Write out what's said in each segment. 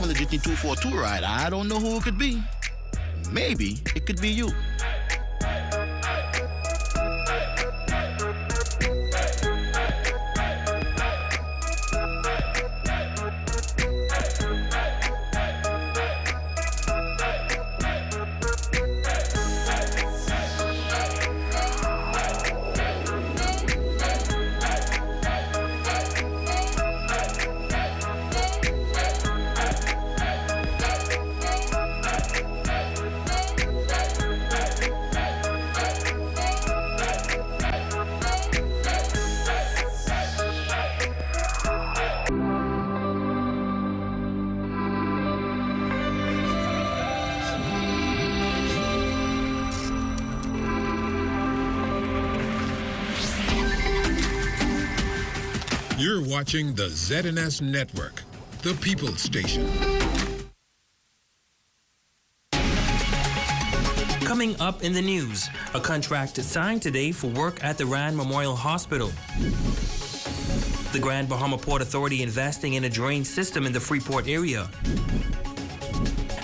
on the Jitney 242 ride. I don't know who it could be. Maybe it could be you. You're watching the ZNS Network, the People's Station. Coming up in the news, a contract signed today for work at the Rand Memorial Hospital. The Grand Bahama Port Authority investing in a drain system in the Freeport area.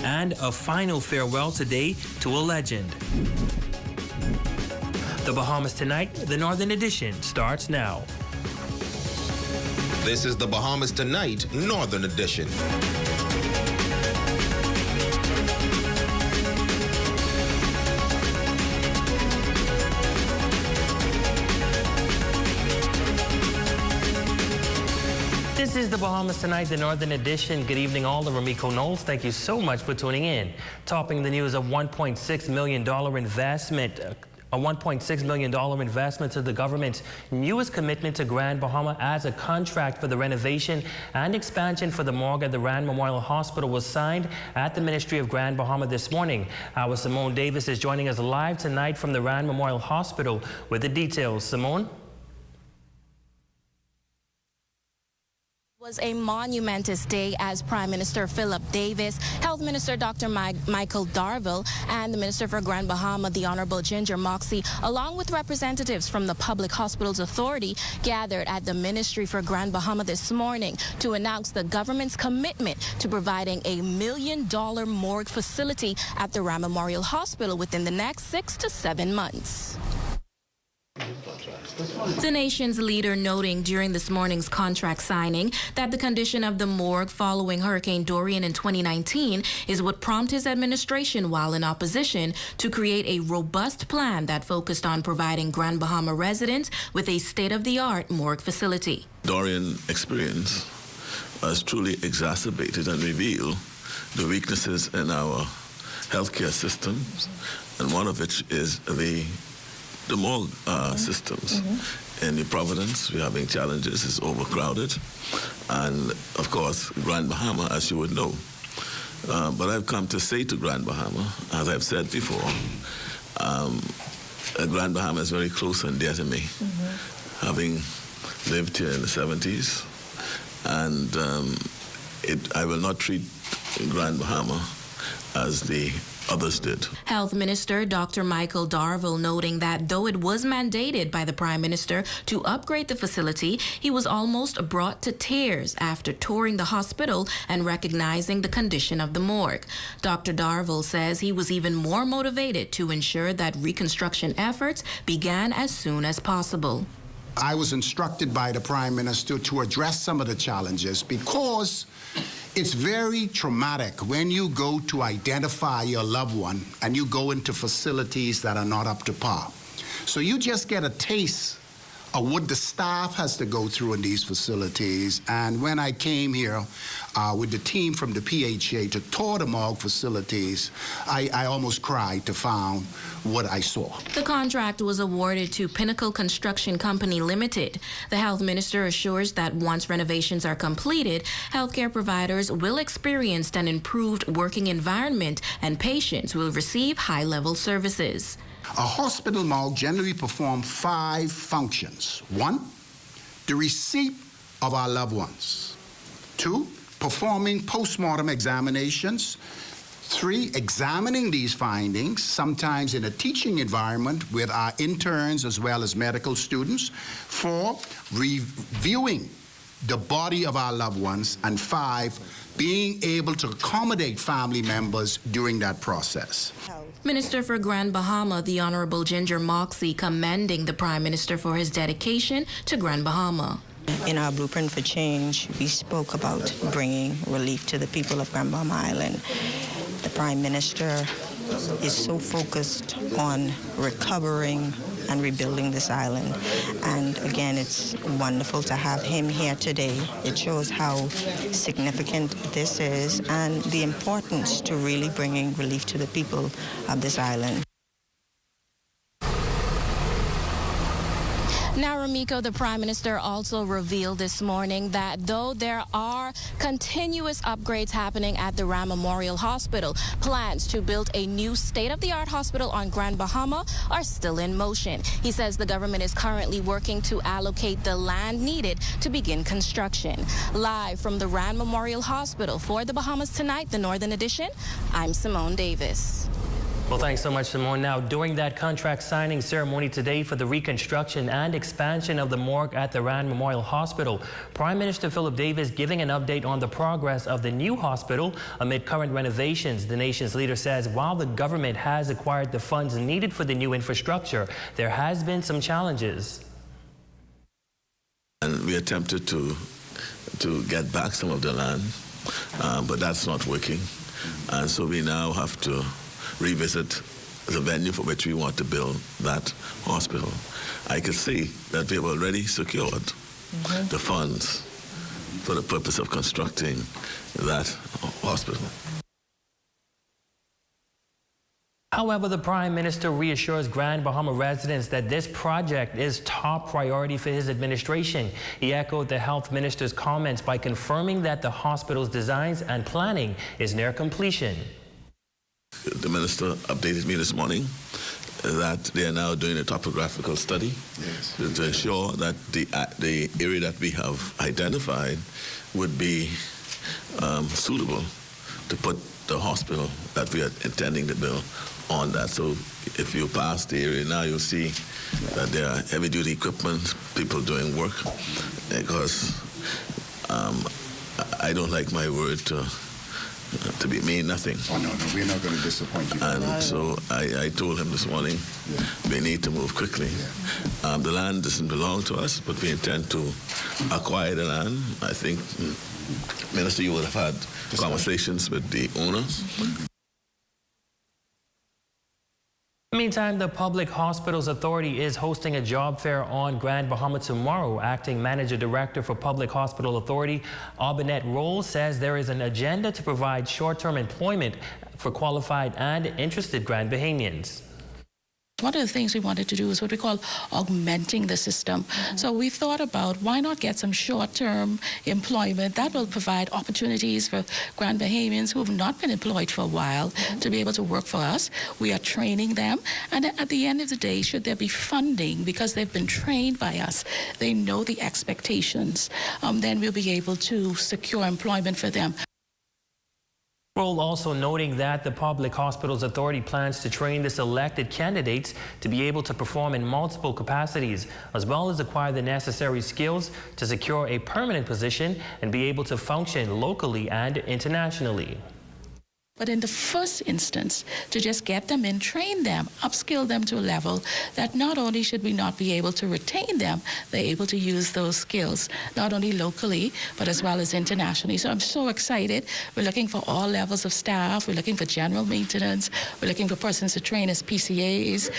And a final farewell today to a legend. The Bahamas Tonight, the Northern Edition, starts now. This is the Bahamas Tonight, Northern Edition. This is the Bahamas Tonight, the Northern Edition. Good evening, all. I'm Ramiko Knowles. Thank you so much for tuning in. Topping the news, a $1.6 million investment. A $1.6 million investment to the government's newest commitment to Grand Bahama as a contract for the renovation and expansion for the morgue at the Rand Memorial Hospital was signed at the Ministry of Grand Bahama this morning. Our Simone Davis is joining us live tonight from the Rand Memorial Hospital with the details. Simone? Was a monumentous day as Prime Minister Philip Davis, Health Minister Dr. Michael Darville, and the Minister for Grand Bahama, the Honorable Ginger Moxie, along with representatives from the Public Hospitals Authority, gathered at the Ministry for Grand Bahama this morning to announce the government's commitment to providing a $1 million morgue facility at the Rand Memorial Hospital within the next 6 to 7 months. The nation's leader noting during this morning's contract signing that the condition of the morgue following Hurricane Dorian in 2019 is what prompted his administration, while in opposition, to create a robust plan that focused on providing Grand Bahama residents with a state-of-the-art morgue facility. Dorian experience has truly exacerbated and revealed the weaknesses in our healthcare systems, and one of which is the morgue systems. In the Providence, we're having challenges, it's overcrowded. And of course, Grand Bahama, as you would know. But I've come to say to Grand Bahama, as I've said before, Grand Bahama is very close and dear to me, having lived here in the 70s. And I will not treat Grand Bahama as the others did. Health Minister Dr. Michael Darville noting that though it was mandated by the Prime Minister to upgrade the facility, he was almost brought to tears after touring the hospital and recognizing the condition of the morgue. Dr. Darville says he was even more motivated to ensure that reconstruction efforts began as soon as possible. I was instructed by the Prime Minister to address some of the challenges because it's very traumatic when you go to identify your loved one and you go into facilities that are not up to par. So you just get a taste of what the staff has to go through in these facilities. And when I came here with the team from the PHA to tour the morgue facilities, I almost cried to find what I saw. The contract was awarded to Pinnacle Construction Company Limited. The health minister assures that once renovations are completed, healthcare providers will experience an improved working environment and patients will receive high-level services. A hospital morgue generally performs 5 functions. 1, the receipt of our loved ones. 2, performing post-mortem examinations. 3, examining these findings, sometimes in a teaching environment with our interns as well as medical students. 4, reviewing the body of our loved ones, and 5, being able to accommodate family members during that process. Minister for Grand Bahama, the Honorable Ginger Moxie, commending the Prime Minister for his dedication to Grand Bahama. In our Blueprint for Change, we spoke about bringing relief to the people of Grand Bahama Island. The Prime Minister is so focused on recovering and rebuilding this island. And again, it's wonderful to have him here today. It shows how significant this is and the importance to really bringing relief to the people of this island. Now, Ramiko, the Prime Minister also revealed this morning that though there are continuous upgrades happening at the Ram Memorial Hospital, plans to build a new state-of-the-art hospital on Grand Bahama are still in motion. He says the government is currently working to allocate the land needed to begin construction. Live from the Ram Memorial Hospital for the Bahamas Tonight, the Northern Edition, I'm Simone Davis. Well, thanks so much, Simone. Now, during that contract signing ceremony today for the reconstruction and expansion of the morgue at the Rand Memorial Hospital, Prime Minister Philip Davis giving an update on the progress of the new hospital amid current renovations. The nation's leader says while the government has acquired the funds needed for the new infrastructure, there has been some challenges. And we attempted to get back some of the land, but that's not working. And so we now have to revisit the venue for which we want to build that hospital. I can see that we have already secured the funds for the purpose of constructing that hospital. However, the Prime Minister reassures Grand Bahama residents that this project is top priority for his administration. He echoed the Health Minister's comments by confirming that the hospital's designs and planning is near completion. The minister updated me this morning that they are now doing a topographical study to ensure that the area that we have identified would be suitable to put the hospital that we are intending to build on that. So if you pass the area now, you'll see that there are heavy-duty equipment, people doing work, because I don't like my word to be mean nothing. Oh, no, we're not going to disappoint you. And so I told him this morning, we need to move quickly. The land doesn't belong to us, but we intend to acquire the land. I think, Minister, you would have had conversations with the owners. Meantime, the Public Hospitals Authority is hosting a job fair on Grand Bahama tomorrow. Acting Manager Director for Public Hospital Authority, Abinette Roll, says there is an agenda to provide short-term employment for qualified and interested Grand Bahamians. One of the things we wanted to do is what we call augmenting the system. So we thought about why not get some short-term employment that will provide opportunities for Grand Bahamians who have not been employed for a while to be able to work for us. We are training them, and at the end of the day, should there be funding because they've been trained by us, they know the expectations, then we'll be able to secure employment for them. Roll also noting that the Public Hospitals Authority plans to train the selected candidates to be able to perform in multiple capacities, as well as acquire the necessary skills to secure a permanent position and be able to function locally and internationally. But in the first instance, to just get them in, train them, upskill them to a level that not only should we not be able to retain them, they're able to use those skills, not only locally, but as well as internationally. So I'm so excited. We're looking for all levels of staff. We're looking for general maintenance. We're looking for persons to train as PCAs.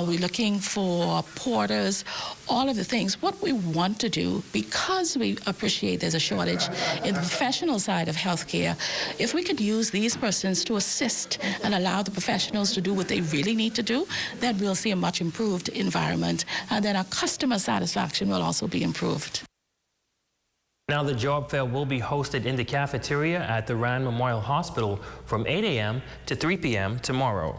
We're looking for porters, all of the things. What we want to do, because we appreciate there's a shortage in the professional side of healthcare, if we could use these persons to assist and allow the professionals to do what they really need to do, then we'll see a much improved environment, and then our customer satisfaction will also be improved. Now the job fair will be hosted in the cafeteria at the Rand Memorial Hospital from 8 a.m. to 3 p.m. tomorrow.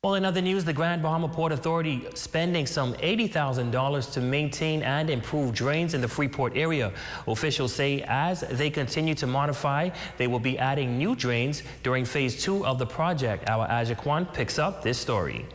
Well, in other news, the Grand Bahama Port Authority spending some $80,000 to maintain and improve drains in the Freeport area. Officials say as they continue to modify, they will be adding new drains during phase 2 of the project. Our Aja Kwan picks up this story.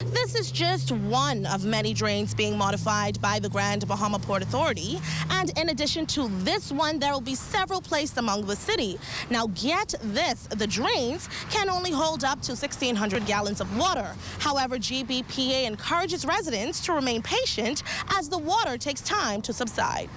This is just one of many drains being modified by the Grand Bahama Port Authority. And in addition to this one, there will be several placed among the city. Now get this, the drains can only hold up to 1,600 gallons of water. However, GBPA encourages residents to remain patient as the water takes time to subside.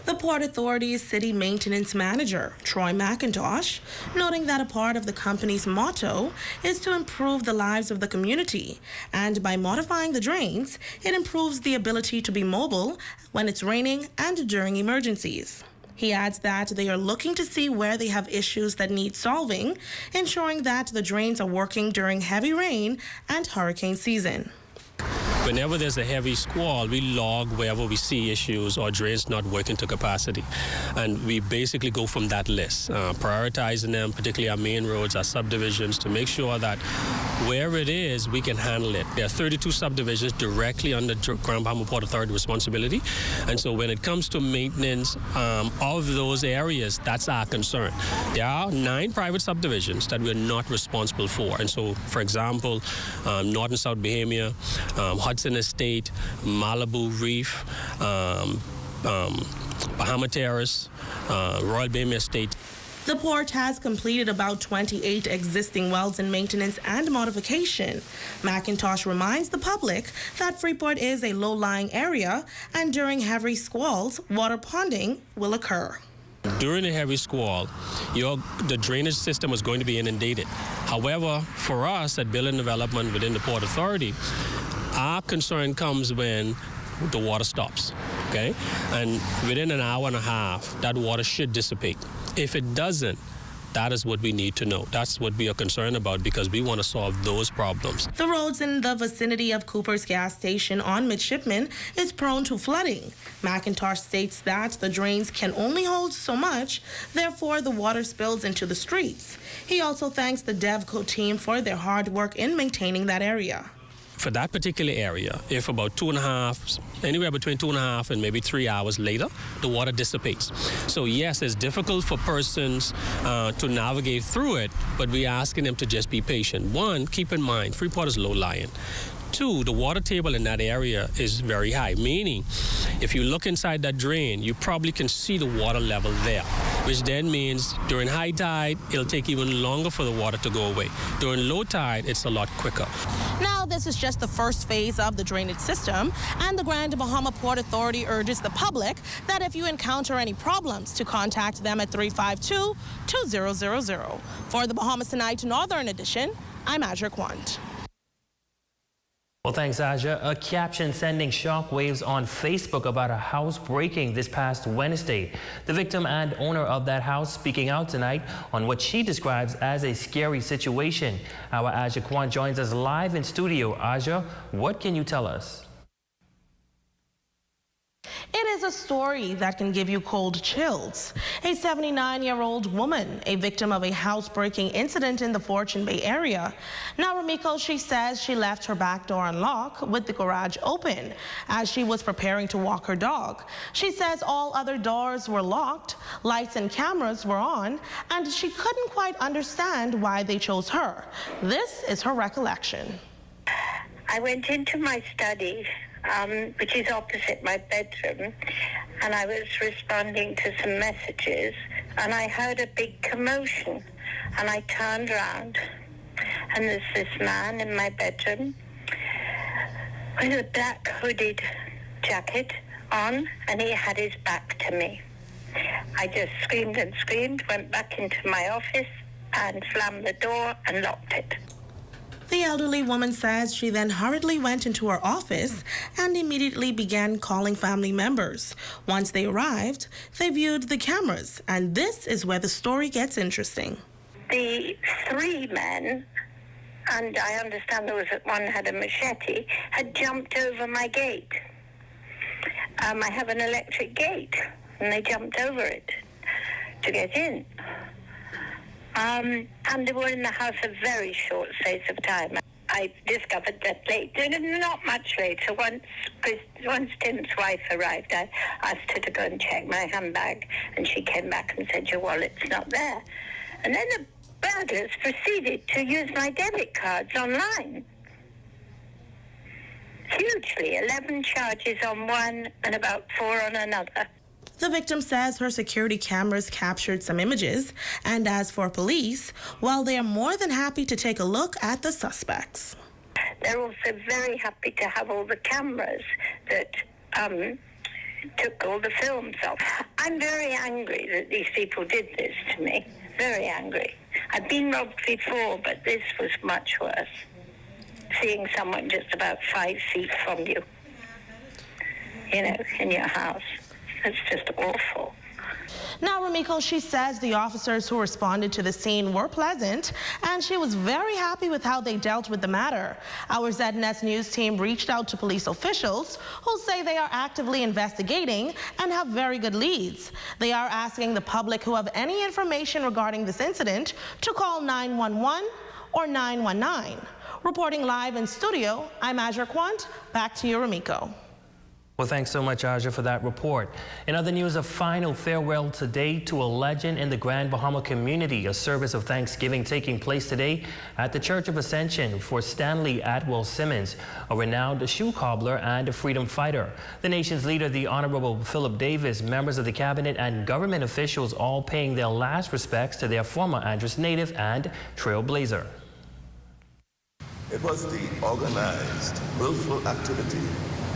The Port Authority's city maintenance manager, Troy McIntosh, noting that a part of the company's motto is to improve the lives of the community, and by modifying the drains, it improves the ability to be mobile when it's raining and during emergencies. He adds that they are looking to see where they have issues that need solving, ensuring that the drains are working during heavy rain and hurricane season. Whenever there's a heavy squall, we log wherever we see issues or drains not working to capacity. And we basically go from that list, prioritizing them, particularly our main roads, our subdivisions, to make sure that where it is, we can handle it. There are 32 subdivisions directly under Grand Bahama Port Authority responsibility. And so when it comes to maintenance of those areas, that's our concern. There are 9 private subdivisions that we're not responsible for. And so, for example, North and South Bahamia, Hudson Estate, Malibu Reef, Bahama Terrace, Royal Bahama Estate. The port has completed about 28 existing wells in maintenance and modification. McIntosh reminds the public that Freeport is a low-lying area, and during heavy squalls, water ponding will occur. During a heavy squall, the drainage system is going to be inundated. However, for us at Building Development within the Port Authority, our concern comes when the water stops, okay? And within an hour and a half, that water should dissipate. If it doesn't, that is what we need to know. That's what we are concerned about because we want to solve those problems. The roads in the vicinity of Cooper's gas station on Midshipman is prone to flooding. McIntosh states that the drains can only hold so much, therefore the water spills into the streets. He also thanks the DevCo team for their hard work in maintaining that area. For that particular area, if about anywhere between 2.5 and maybe 3 hours later, the water dissipates. So yes, it's difficult for persons to navigate through it, but we're asking them to just be patient. One, keep in mind, Freeport is low-lying. 2, the water table in that area is very high, meaning if you look inside that drain, you probably can see the water level there, which then means during high tide, it'll take even longer for the water to go away. During low tide, it's a lot quicker. Now, this is just the first phase of the drainage system, and the Grand Bahama Port Authority urges the public that if you encounter any problems, to contact them at 352-2000. For the Bahamas Tonight Northern Edition, I'm Aja Quant. Well, thanks, Aja. A caption sending shockwaves on Facebook about a house breaking this past Wednesday. The victim and owner of that house speaking out tonight on what she describes as a scary situation. Our Aja Kwan joins us live in studio. Aja, what can you tell us? It is a story that can give you cold chills. A 79-year-old woman, a victim of a housebreaking incident in the Fortune Bay area. Now, Ramiko, she says she left her back door unlocked with the garage open as she was preparing to walk her dog. She says all other doors were locked, lights and cameras were on, and she couldn't quite understand why they chose her. This is her recollection. I went into my study, which is opposite my bedroom, and I was responding to some messages, and I heard a big commotion, and I turned around, and there's this man in my bedroom with a black hooded jacket on, and he had his back to me. I just screamed and screamed, went back into my office and slammed the door and locked it. The elderly woman says she then hurriedly went into her office and immediately began calling family members. Once they arrived, they viewed the cameras, and this is where the story gets interesting. The 3 men, and I understand there was one had a machete, had jumped over my gate. I have an electric gate, and they jumped over it to get in. And they were in the house a very short space of time. I discovered that late, not much later, once Tim's wife arrived, I asked her to go and check my handbag, and she came back and said, your wallet's not there. And then the burglars proceeded to use my debit cards online. hugely. 11 charges on one and about 4 on another. The victim says her security cameras captured some images, and as for police, well, they are more than happy to take a look at the suspects. They're also very happy to have all the cameras that took all the films off. I'm very angry that these people did this to me. Very angry. I've been robbed before, but this was much worse. Seeing someone just about 5 feet from you, in your house. It's just awful. Now, Ramiko, she says the officers who responded to the scene were pleasant, and she was very happy with how they dealt with the matter. Our ZNS News team reached out to police officials who say they are actively investigating and have very good leads. They are asking the public who have any information regarding this incident to call 911 or 919. Reporting live in studio, I'm Azure Quant. Back to you, Ramiko. Well, thanks so much, Aja, for that report. In other news, a final farewell today to a legend in the Grand Bahama community. A service of thanksgiving taking place today at the Church of Ascension for Stanley Atwell Simmons, a renowned shoe cobbler and a freedom fighter. The nation's leader, the Honorable Philip Davis, members of the cabinet and government officials all paying their last respects to their former Andros native and trailblazer. It was the organized, willful activity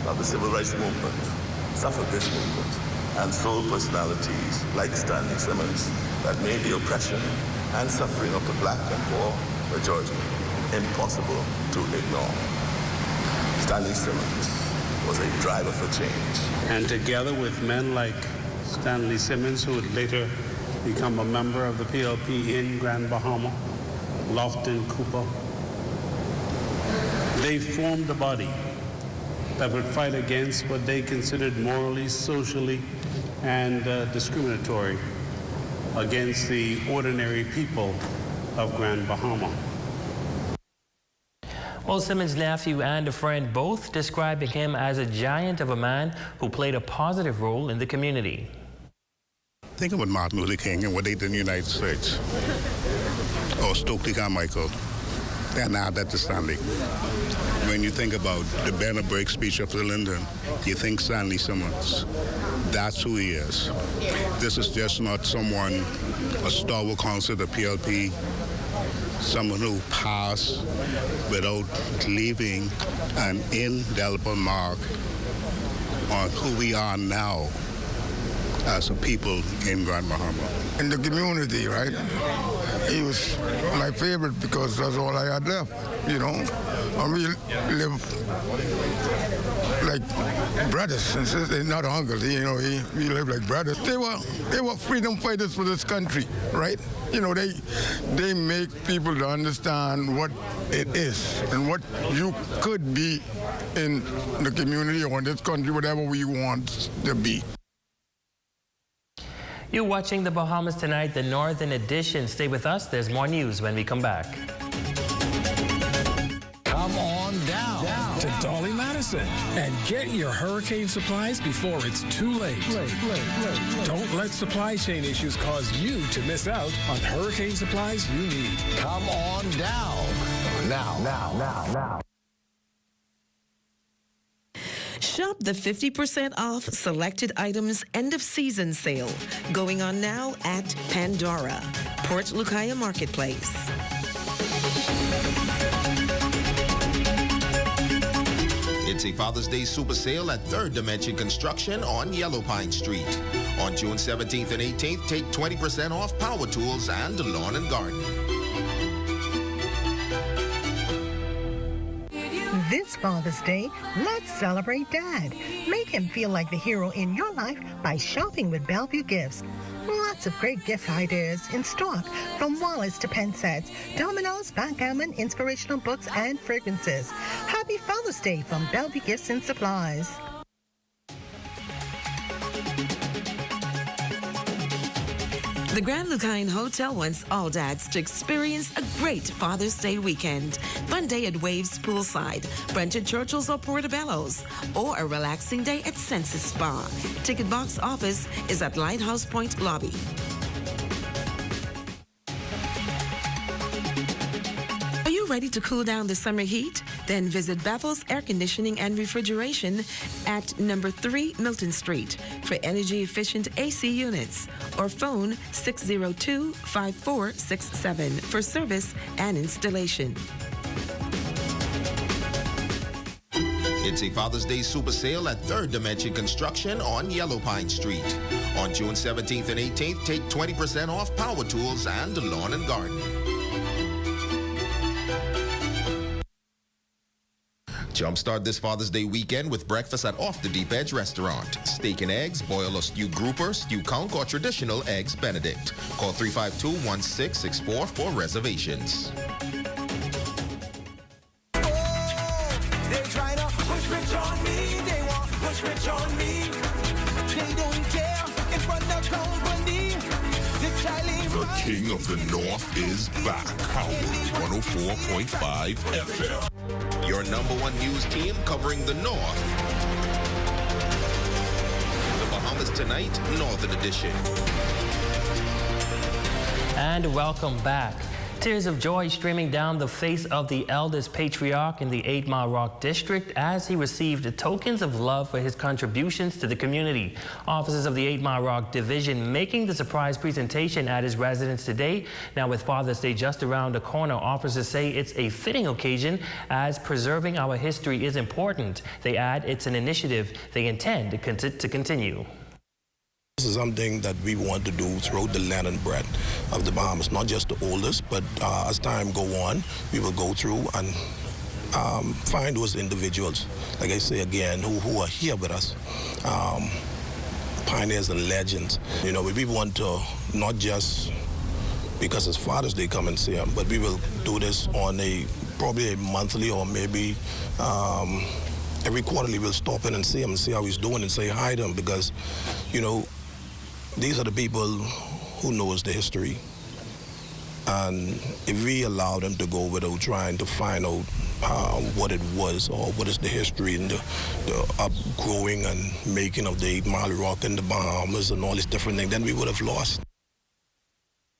of the civil rights movement, suffragist movement, and soul personalities like Stanley Simmons that made the oppression and suffering of the black and poor majority impossible to ignore. Stanley Simmons was a driver for change. And together with men like Stanley Simmons, who would later become a member of the PLP in Grand Bahama, Lofton Cooper, they formed a body that would fight against what they considered morally, socially, and discriminatory against the ordinary people of Grand Bahama. Well, Simmons' nephew and a friend both describing him as a giant of a man who played a positive role in the community. Think about Martin Luther King and what they did in the United States, or Stokely Carmichael, and now that to Stanley. When you think about the banner break speech of Linden, you think Stanley Simmons. That's who he is. This is just not someone, a stalwart counsel of the PLP, someone who passed without leaving an indelible mark on who we are now as a people in Grand Bahama. In the community, right? He was my favorite because that's all I had left, And we live like brothers and sisters, not uncles, we live like brothers. They were freedom fighters for this country, right? They make people to understand what it is and what you could be in the community or in this country, whatever we want to be. You're watching the Bahamas Tonight, the Northern Edition. Stay with us. There's more news when we come back. Come on down to Dolly Madison and get your hurricane supplies before it's too late. Don't let supply chain issues cause you to miss out on hurricane supplies you need. Come on down now. Shop the 50% off selected items end of season sale going on now at Pandora, Port Lucaya Marketplace. It's a Father's Day super sale at Third Dimension Construction on Yellow Pine Street. On June 17th and 18th, take 20% off power tools and lawn and garden. This Father's Day, let's celebrate Dad. Make him feel like the hero in your life by shopping with Bellevue Gifts. Lots of great gift ideas in stock, from wallets to pen sets, dominoes, backgammon, inspirational books, and fragrances. Happy Father's Day from Bellevue Gifts and Supplies. The Grand Lucine Hotel wants all dads to experience a great Father's Day weekend. Fun day at Waves Poolside, brunch at Churchill's or Portobello's, or a relaxing day at Senses Spa. Ticket box office is at Lighthouse Point Lobby. ready to cool down the summer heat? Then visit Bethel's Air Conditioning and Refrigeration at number 3 Milton Street for energy-efficient AC units, or phone 602-5467 for service and installation. It's a Father's Day super sale at Third Dimension Construction on Yellow Pine Street. On June 17th and 18th, take 20% off power tools and lawn and garden. Jumpstart this Father's Day weekend with breakfast at Off the Deep Edge Restaurant. Steak and eggs, boil or stew grouper, stew conch, or traditional eggs Benedict. Call 352-1664 for reservations. The King of the North is back. Howard's 104.5 FM. Your number one news team covering the North. The Bahamas Tonight, Northern Edition. And welcome back. Tears of joy streaming down the face of the eldest patriarch in the 8 Mile Rock District as he received tokens of love for his contributions to the community. Officers of the 8 Mile Rock Division making the surprise presentation at his residence today. Now, with Father's Day just around the corner, officers say it's a fitting occasion as preserving our history is important. They add it's an initiative they intend to continue. This is something that we want to do throughout the land and breadth of the Bahamas, not just the oldest, but as time go on, we will go through and find those individuals, like I say again, who are here with us, pioneers and legends. You know, we want to not just because it's Father's Day come and see them, but we will do this on probably a monthly or maybe every quarterly we'll stop in and see him and see how he's doing and say hi to him, because, you know, these are the people who knows the history. And if we allow them to go without trying to find out what it was or what is the history and the upgrowing and making of the 8 Mile Rock and the Bahamas and all these different things, then we would have lost.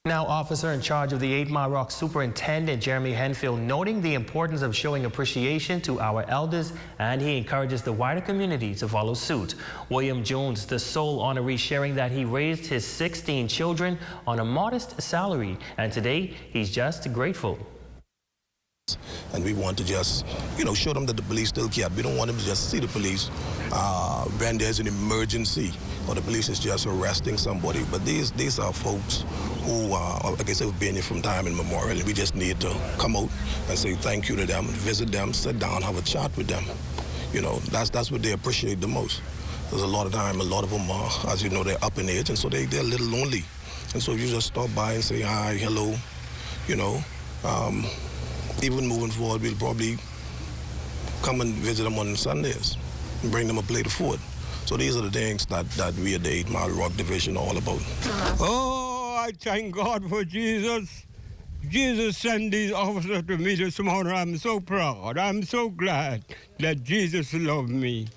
Now, officer in charge of the 8 Mile Rock Superintendent Jeremy Henfield noting the importance of showing appreciation to our elders, and he encourages the wider community to follow suit. William Jones, the sole honoree, sharing that he raised his 16 children on a modest salary, and today he's just grateful. And we want to just, you know, show them that the police still care. We don't want them to just see the police when there's an emergency or the police is just arresting somebody. But these are folks who, like I said, have been here from time immemorial. And we just need to come out and say thank you to them, visit them, sit down, have a chat with them. You know, that's what they appreciate the most. There's a lot of time, a lot of them are, as you know, they're up in age, and so they're a little lonely. And so if you just stop by and say hi, hello, you know, even moving forward, we'll probably come and visit them on Sundays and bring them a plate of food. So these are the things that we at the 8 Mile Rock Division are all about. Oh, I thank God for Jesus. Jesus sent these officers to me this morning. I'm so proud. I'm so glad that Jesus loved me.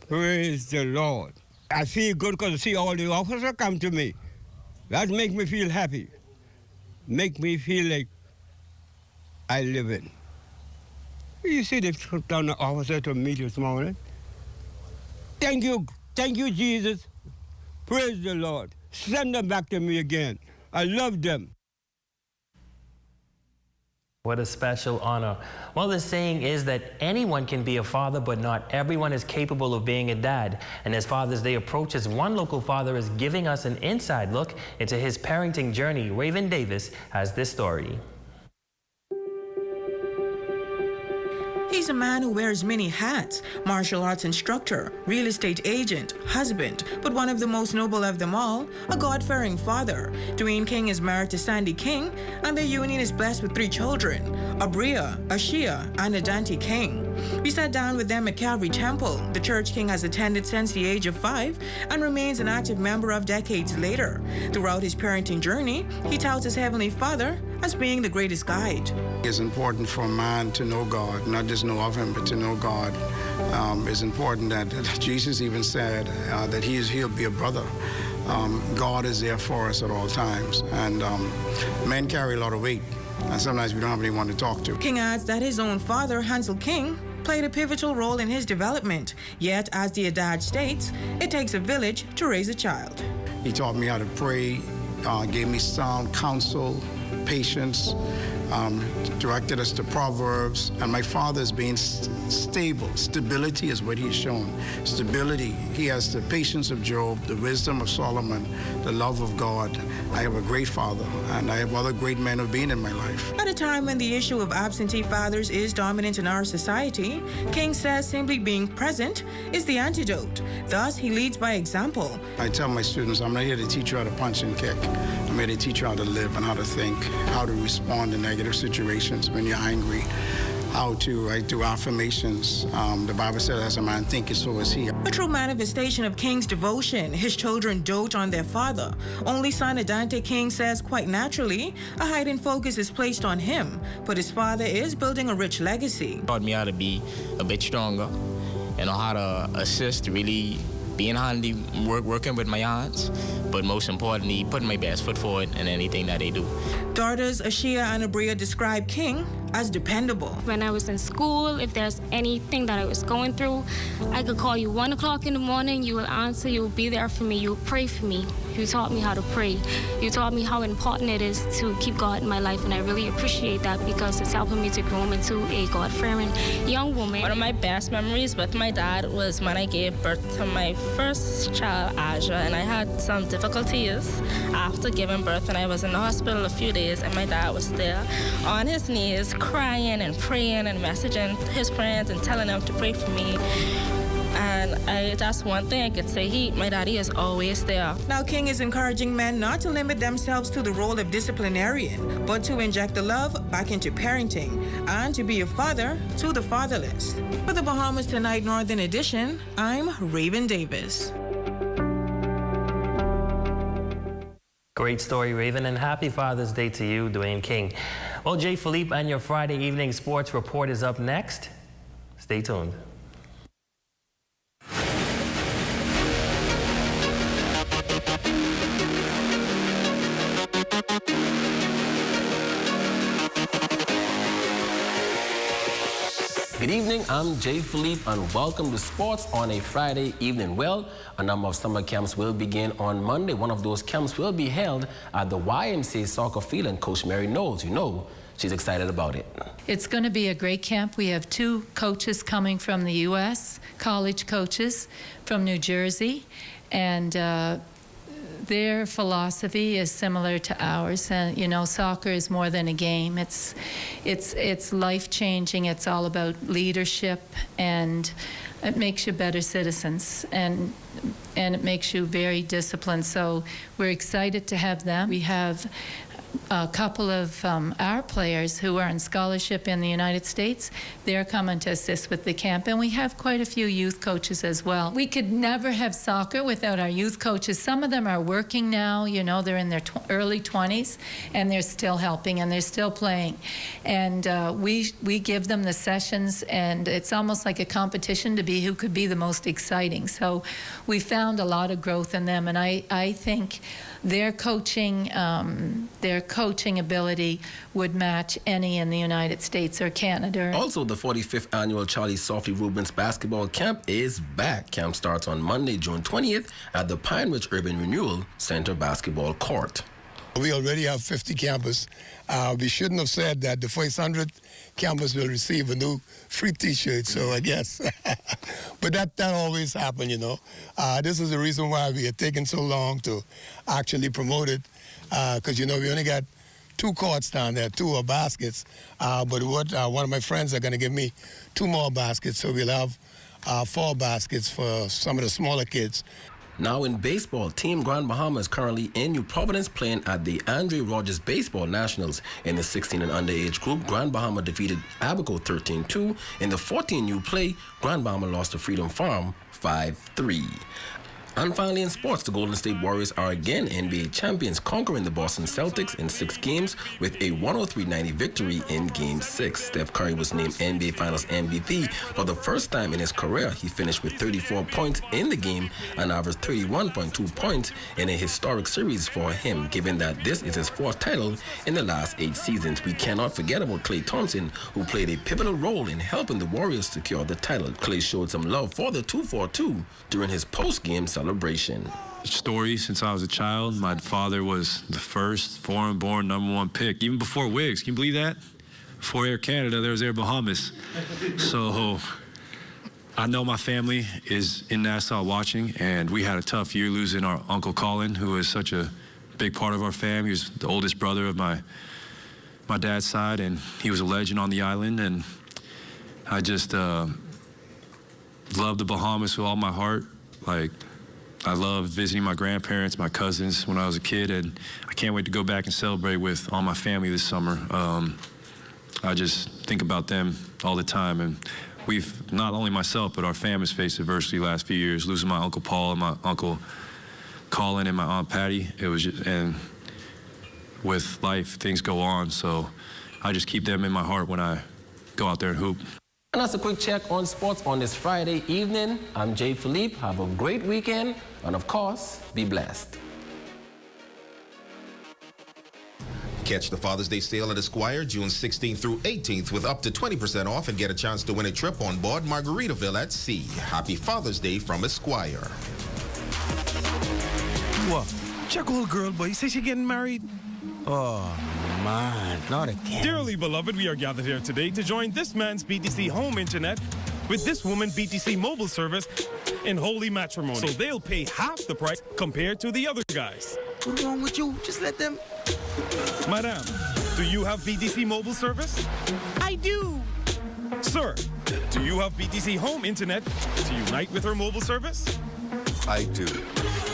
Praise the Lord. I feel good because I see all the officers come to me. That makes me feel happy. Make me feel like I live in. You see, they took down the officer to me this morning. Thank you, Jesus. Praise the Lord. Send them back to me again. I love them. What a special honor. Well, the saying is that anyone can be a father, but not everyone is capable of being a dad. And as Father's Day approaches, one local father is giving us an inside look into his parenting journey. Raven Davis has this story. He's a man who wears many hats: martial arts instructor, real estate agent, husband, but one of the most noble of them all, a God-fearing father. Dwayne King is married to Sandy King, and their union is blessed with 3 children, a Bria, a Shia, and a Dante King. We sat down with them at Calvary Temple, the church King has attended since the age of 5 and remains an active member of decades later. Throughout his parenting journey, he touts his Heavenly Father as being the greatest guide. It's important for a man to know God, not just know of him, but to know God. It's important that Jesus even said that he'll be a brother. God is there for us at all times. And men carry a lot of weight. and sometimes we don't have anyone to talk to. King adds that his own father, Hansel King, played a pivotal role in his development. Yet, as the adage states, it takes a village to raise a child. He taught me how to pray, gave me sound counsel, patience, directed us to Proverbs, and my father is being stable. Stability is what he's shown. Stability. He has the patience of Job, the wisdom of Solomon, the love of God. I have a great father, and I have other great men who've been in my life. At a time when the issue of absentee fathers is dominant in our society, King says simply being present is the antidote. Thus, he leads by example. I tell my students, I'm not here to teach you how to punch and kick. I'm here to teach you how to live and how to think, how to respond in negative situations when you're angry, how to do affirmations. The Bible says, as a man thinketh, so is he. A true manifestation of King's devotion. His children dote on their father. Only son Adante King says quite naturally, a heightened focus is placed on him, but his father is building a rich legacy. Taught me how to be a bit stronger and how to assist, really being handy, working with my aunts, but most importantly, putting my best foot forward in anything that they do. Daughters Ashia and Abria describe King as dependable. When I was in school, if there's anything that I was going through, I could call you 1 o'clock in the morning, you will answer, you will be there for me, you will pray for me. You taught me how to pray. You taught me how important it is to keep God in my life, and I really appreciate that because it's helping me to grow into a God-fearing young woman. One of my best memories with my dad was when I gave birth to my first child, Aja, and I had some difficulties after giving birth, and I was in the hospital a few days, and my dad was there on his knees crying and praying and messaging his friends and telling them to pray for me. And that's one thing I could say, my daddy is always there. Now King is encouraging men not to limit themselves to the role of disciplinarian, but to inject the love back into parenting and to be a father to the fatherless. For the Bahamas Tonight Northern Edition, I'm Raven Davis. Great story, Raven, and happy Father's Day to you, Dwayne King. Well, Jay Philippe and your Friday evening sports report is up next. Stay tuned. Good evening, I'm Jay Philippe, and welcome to Sports on a Friday evening. Well, a number of summer camps will begin on Monday. One of those camps will be held at the YMCA soccer field, and Coach Mary knows, she's excited about it. It's going to be a great camp. We have 2 coaches coming from the U.S., college coaches from New Jersey, and their philosophy is similar to ours. And soccer is more than a game. It's life-changing. It's all about leadership, and it makes you better citizens, and it makes you very disciplined. So we're excited to have them. We have a couple of our players who are on scholarship in the United States. They're coming to assist with the camp, and we have quite a few youth coaches as well. We could never have soccer without our youth coaches. Some of them are working now, they're in their early 20s, and they're still helping, and they're still playing. And we give them the sessions, and it's almost like a competition to be who could be the most exciting. So we found a lot of growth in them, and I think their coaching ability would match any in the United States or Canada. Also, the 45th annual Charlie Softly Rubens basketball camp is back. Camp starts on Monday, June 20th at the Pine Ridge Urban Renewal Center basketball court. We already have 50 campers. We shouldn't have said that the first 100 campers will receive a new free T-shirt, so I guess. But that always happens, This is the reason why we are taking so long to actually promote it, because, we only got 2 courts down there, 2 baskets. But one of my friends are going to give me 2 more baskets, so we'll have 4 baskets for some of the smaller kids. Now in baseball, Team Grand Bahama is currently in New Providence playing at the Andre Rogers Baseball Nationals. In the 16 and under age group, Grand Bahama defeated Abaco 13-2. In the 14U play, Grand Bahama lost to Freedom Farm 5-3. And finally in sports, the Golden State Warriors are again NBA champions, conquering the Boston Celtics in 6 games with a 103-90 victory in Game 6. Steph Curry was named NBA Finals MVP for the first time in his career. He finished with 34 points in the game and averaged 31.2 points in a historic series for him, given that this is his 4th title in the last 8 seasons. We cannot forget about Klay Thompson, who played a pivotal role in helping the Warriors secure the title. Klay showed some love for the 2-4-2 during his post-game celebration. Story since I was a child. My father was the first foreign-born #1 pick, even before Wiggs. Can you believe that? Before Air Canada, there was Air Bahamas. So I know my family is in Nassau watching, and we had a tough year losing our Uncle Colin, who is such a big part of our family. He was the oldest brother of my dad's side, and he was a legend on the island. And I just love the Bahamas with all my heart. Like, I loved visiting my grandparents, my cousins when I was a kid, and I can't wait to go back and celebrate with all my family this summer. I just think about them all the time, and we've, not only myself, but our family's faced adversity the last few years, losing my Uncle Paul and my Uncle Colin and my Aunt Patty. It was just, and with life, things go on, so I just keep them in my heart when I go out there and hoop. And that's a quick check on sports on this Friday evening. I'm Jay Philippe. Have a great weekend, and of course, be blessed. Catch the Father's Day sale at Esquire June 16th through 18th with up to 20% off and get a chance to win a trip on board Margaritaville at sea. Happy Father's Day from Esquire. What? Check old girl, boy. You say she getting married? Oh, man, not again. Dearly beloved, we are gathered here today to join this man's BTC home internet with this woman BTC mobile service in holy matrimony. So they'll pay half the price compared to the other guys. What's wrong with you? Just let them. Madam, do you have BTC mobile service? I do. Sir, do you have BTC home internet to unite with her mobile service? I do.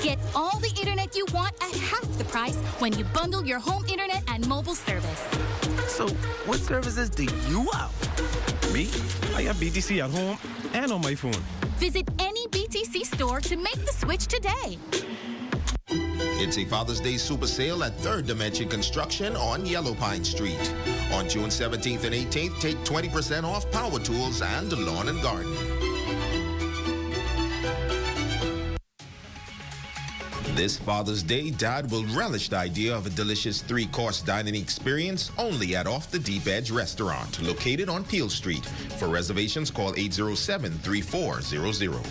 Get all the internet you want at half the price when you bundle your home internet and mobile service. So, what services do you have? Me? I have BTC at home and on my phone. Visit any BTC store to make the switch today. It's a Father's Day super sale at Third Dimension Construction on Yellow Pine Street. On June 17th and 18th, take 20% off power tools and lawn and garden. This Father's Day, Dad will relish the idea of a delicious 3-course dining experience only at Off the Deep Edge Restaurant, located on Peel Street. For reservations, call 807-3400.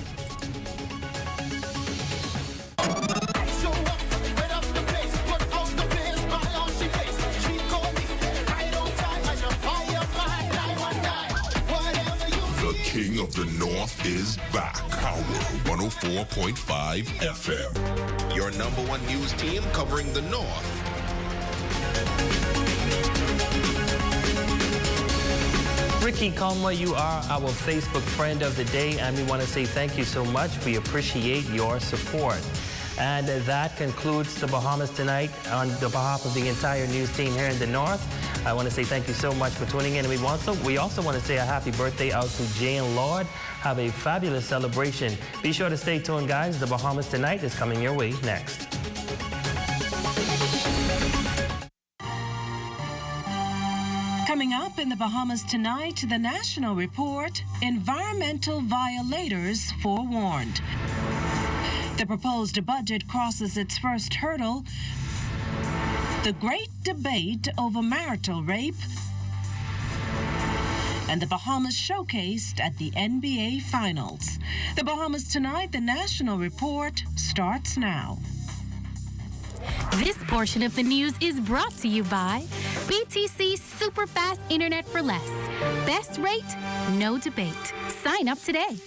The King of the North is back. Power 104.5 FM. Your #1 news team covering the North. Ricky Conway, you are our Facebook friend of the day, and we want to say thank you so much. We appreciate your support. And that concludes the Bahamas Tonight on the behalf of the entire news team here in the North. I want to say thank you so much for tuning in. And we also want to say a happy birthday out to Jane Lord. Have a fabulous celebration. Be sure to stay tuned, guys. The Bahamas Tonight is coming your way next. Coming up in the Bahamas Tonight, the National Report, environmental violators forewarned. The proposed budget crosses its first hurdle. The great debate over marital rape. And the Bahamas showcased at the NBA Finals. The Bahamas Tonight, the National Report, starts now. This portion of the news is brought to you by BTC Super Fast Internet for Less. Best rate, no debate. Sign up today.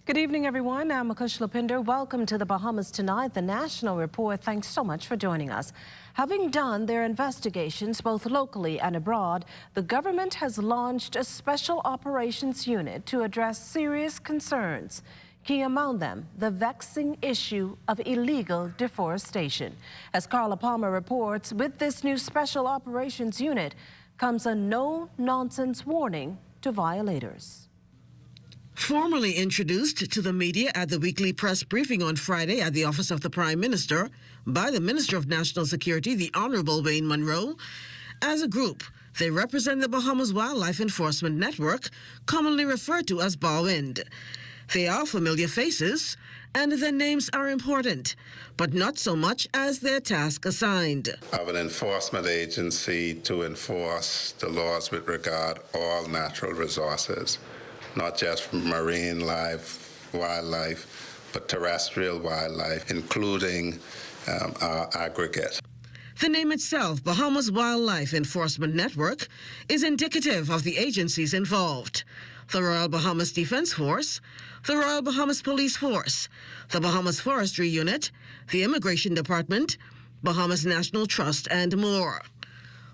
Good evening, everyone. I'm Akush Lapinder. Welcome to the Bahamas Tonight, the National Report. Thanks so much for joining us. Having done their investigations both locally and abroad, the government has launched a special operations unit to address serious concerns. Key among them, the vexing issue of illegal deforestation. As Carla Palmer reports, with this new special operations unit comes a no-nonsense warning to violators. Formally introduced to the media at the weekly press briefing on Friday at the office of the Prime Minister by the Minister of National Security, the Honorable Wayne Munro, as a group, they represent the Bahamas Wildlife Enforcement Network, commonly referred to as BAWIND. They are familiar faces, and their names are important, but not so much as their task assigned. Of an enforcement agency to enforce the laws with regard to all natural resources, not just marine life, wildlife, but terrestrial wildlife, including our aggregate. The name itself, Bahamas Wildlife Enforcement Network, is indicative of the agencies involved. The Royal Bahamas Defense Force, the Royal Bahamas Police Force, the Bahamas Forestry Unit, the Immigration Department, Bahamas National Trust, and more.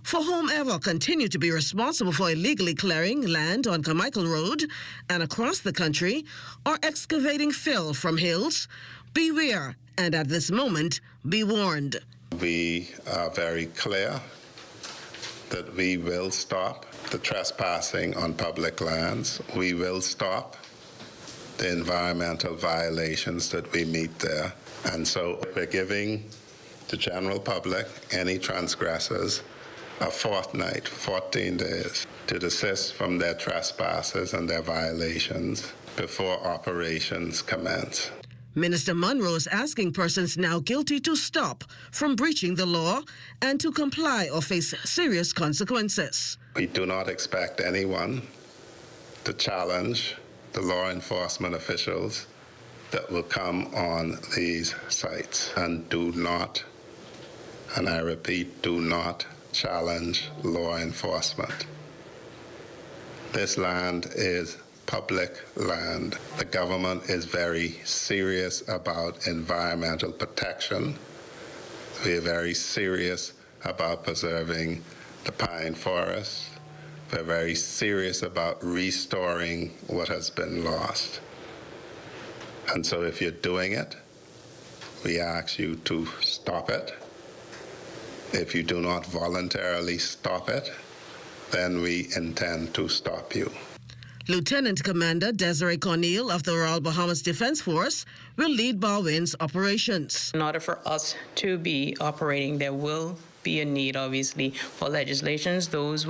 For whomever continue to be responsible for illegally clearing land on Carmichael Road and across the country or excavating fill from hills, beware, and at this moment, be warned. We are very clear that we will stop the trespassing on public lands. We will stop the environmental violations that we meet there. And so we're giving the general public, any transgressors, a fortnight, 14 days, to desist from their trespasses and their violations before operations commence. Minister Munro is asking persons now guilty to stop from breaching the law and to comply or face serious consequences. We do not expect anyone to challenge the law enforcement officials that will come on these sites, and do not, and I repeat, do not challenge law enforcement. This land is public land. The government is very serious about environmental protection. We are very serious about preserving the pine forest. We're very serious about restoring what has been lost. And so if you're doing it, we ask you to stop it. If you do not voluntarily stop it, then we intend to stop you. Lieutenant Commander Desiree Cornell of the Royal Bahamas Defense Force will lead BAWIND's operations. In order for us to be operating, there will be a need, obviously, for legislations. Those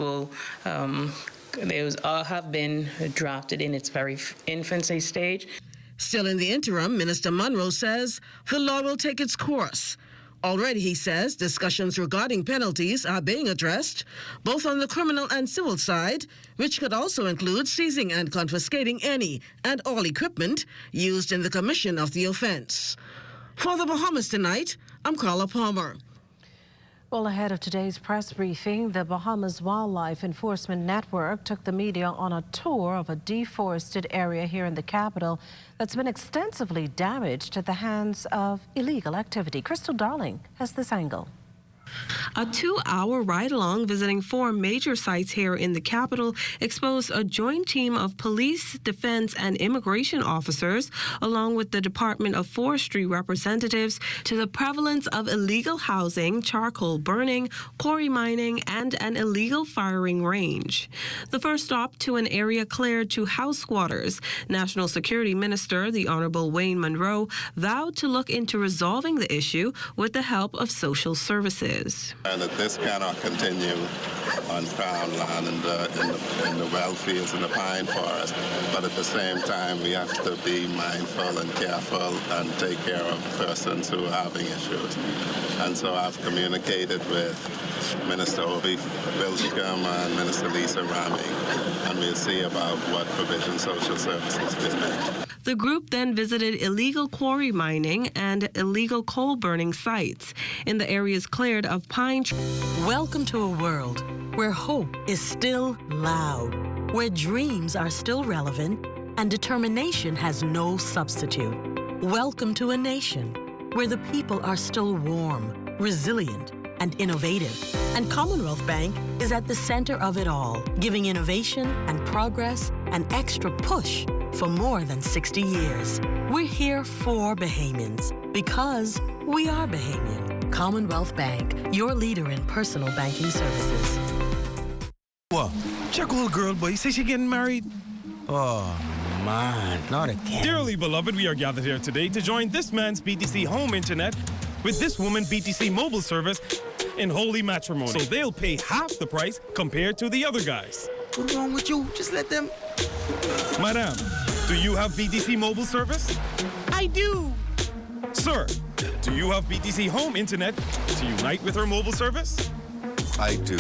have been drafted in its very infancy stage. Still in the interim, Minister Munro says the law will take its course. Already, he says, discussions regarding penalties are being addressed, both on the criminal and civil side, which could also include seizing and confiscating any and all equipment used in the commission of the offense. For the Bahamas Tonight, I'm Carla Palmer. Well, ahead of today's press briefing, the Bahamas Wildlife Enforcement Network took the media on a tour of a deforested area here in the capital that's been extensively damaged at the hands of illegal activity. Crystal Darling has this angle. A 2-hour ride-along visiting 4 major sites here in the capital exposed a joint team of police, defense, and immigration officers, along with the Department of Forestry representatives, to the prevalence of illegal housing, charcoal burning, quarry mining, and an illegal firing range. The first stop to an area cleared to house squatters. National Security Minister, the Honorable Wayne Munro, vowed to look into resolving the issue with the help of social services. And that this cannot continue on Crown land in the well fields and the pine forest. But at the same time, we have to be mindful and careful and take care of persons who are having issues. And so I've communicated with Minister Obi Wilshcombe and Minister Lisa Rami, and we'll see about what provision social services is made. The group then visited illegal quarry mining and illegal coal burning sites in the areas cleared of pine trees. Welcome to a world where hope is still loud, where dreams are still relevant, and determination has no substitute. Welcome to a nation where the people are still warm, resilient, and innovative. And Commonwealth Bank is at the center of it all, giving innovation and progress an extra push for more than 60 years. We're here for Bahamians because we are Bahamian. Commonwealth Bank, your leader in personal banking services. What? Check old girl, boy. You say she getting married? Oh, man, not again. Dearly beloved, we are gathered here today to join this man's BTC home internet with this woman BTC mobile service in holy matrimony. So they'll pay half the price compared to the other guys. What's wrong with you? Just let them... Madam, do you have BTC mobile service? I do. Sir, do you have BTC home internet to unite with her mobile service? I do.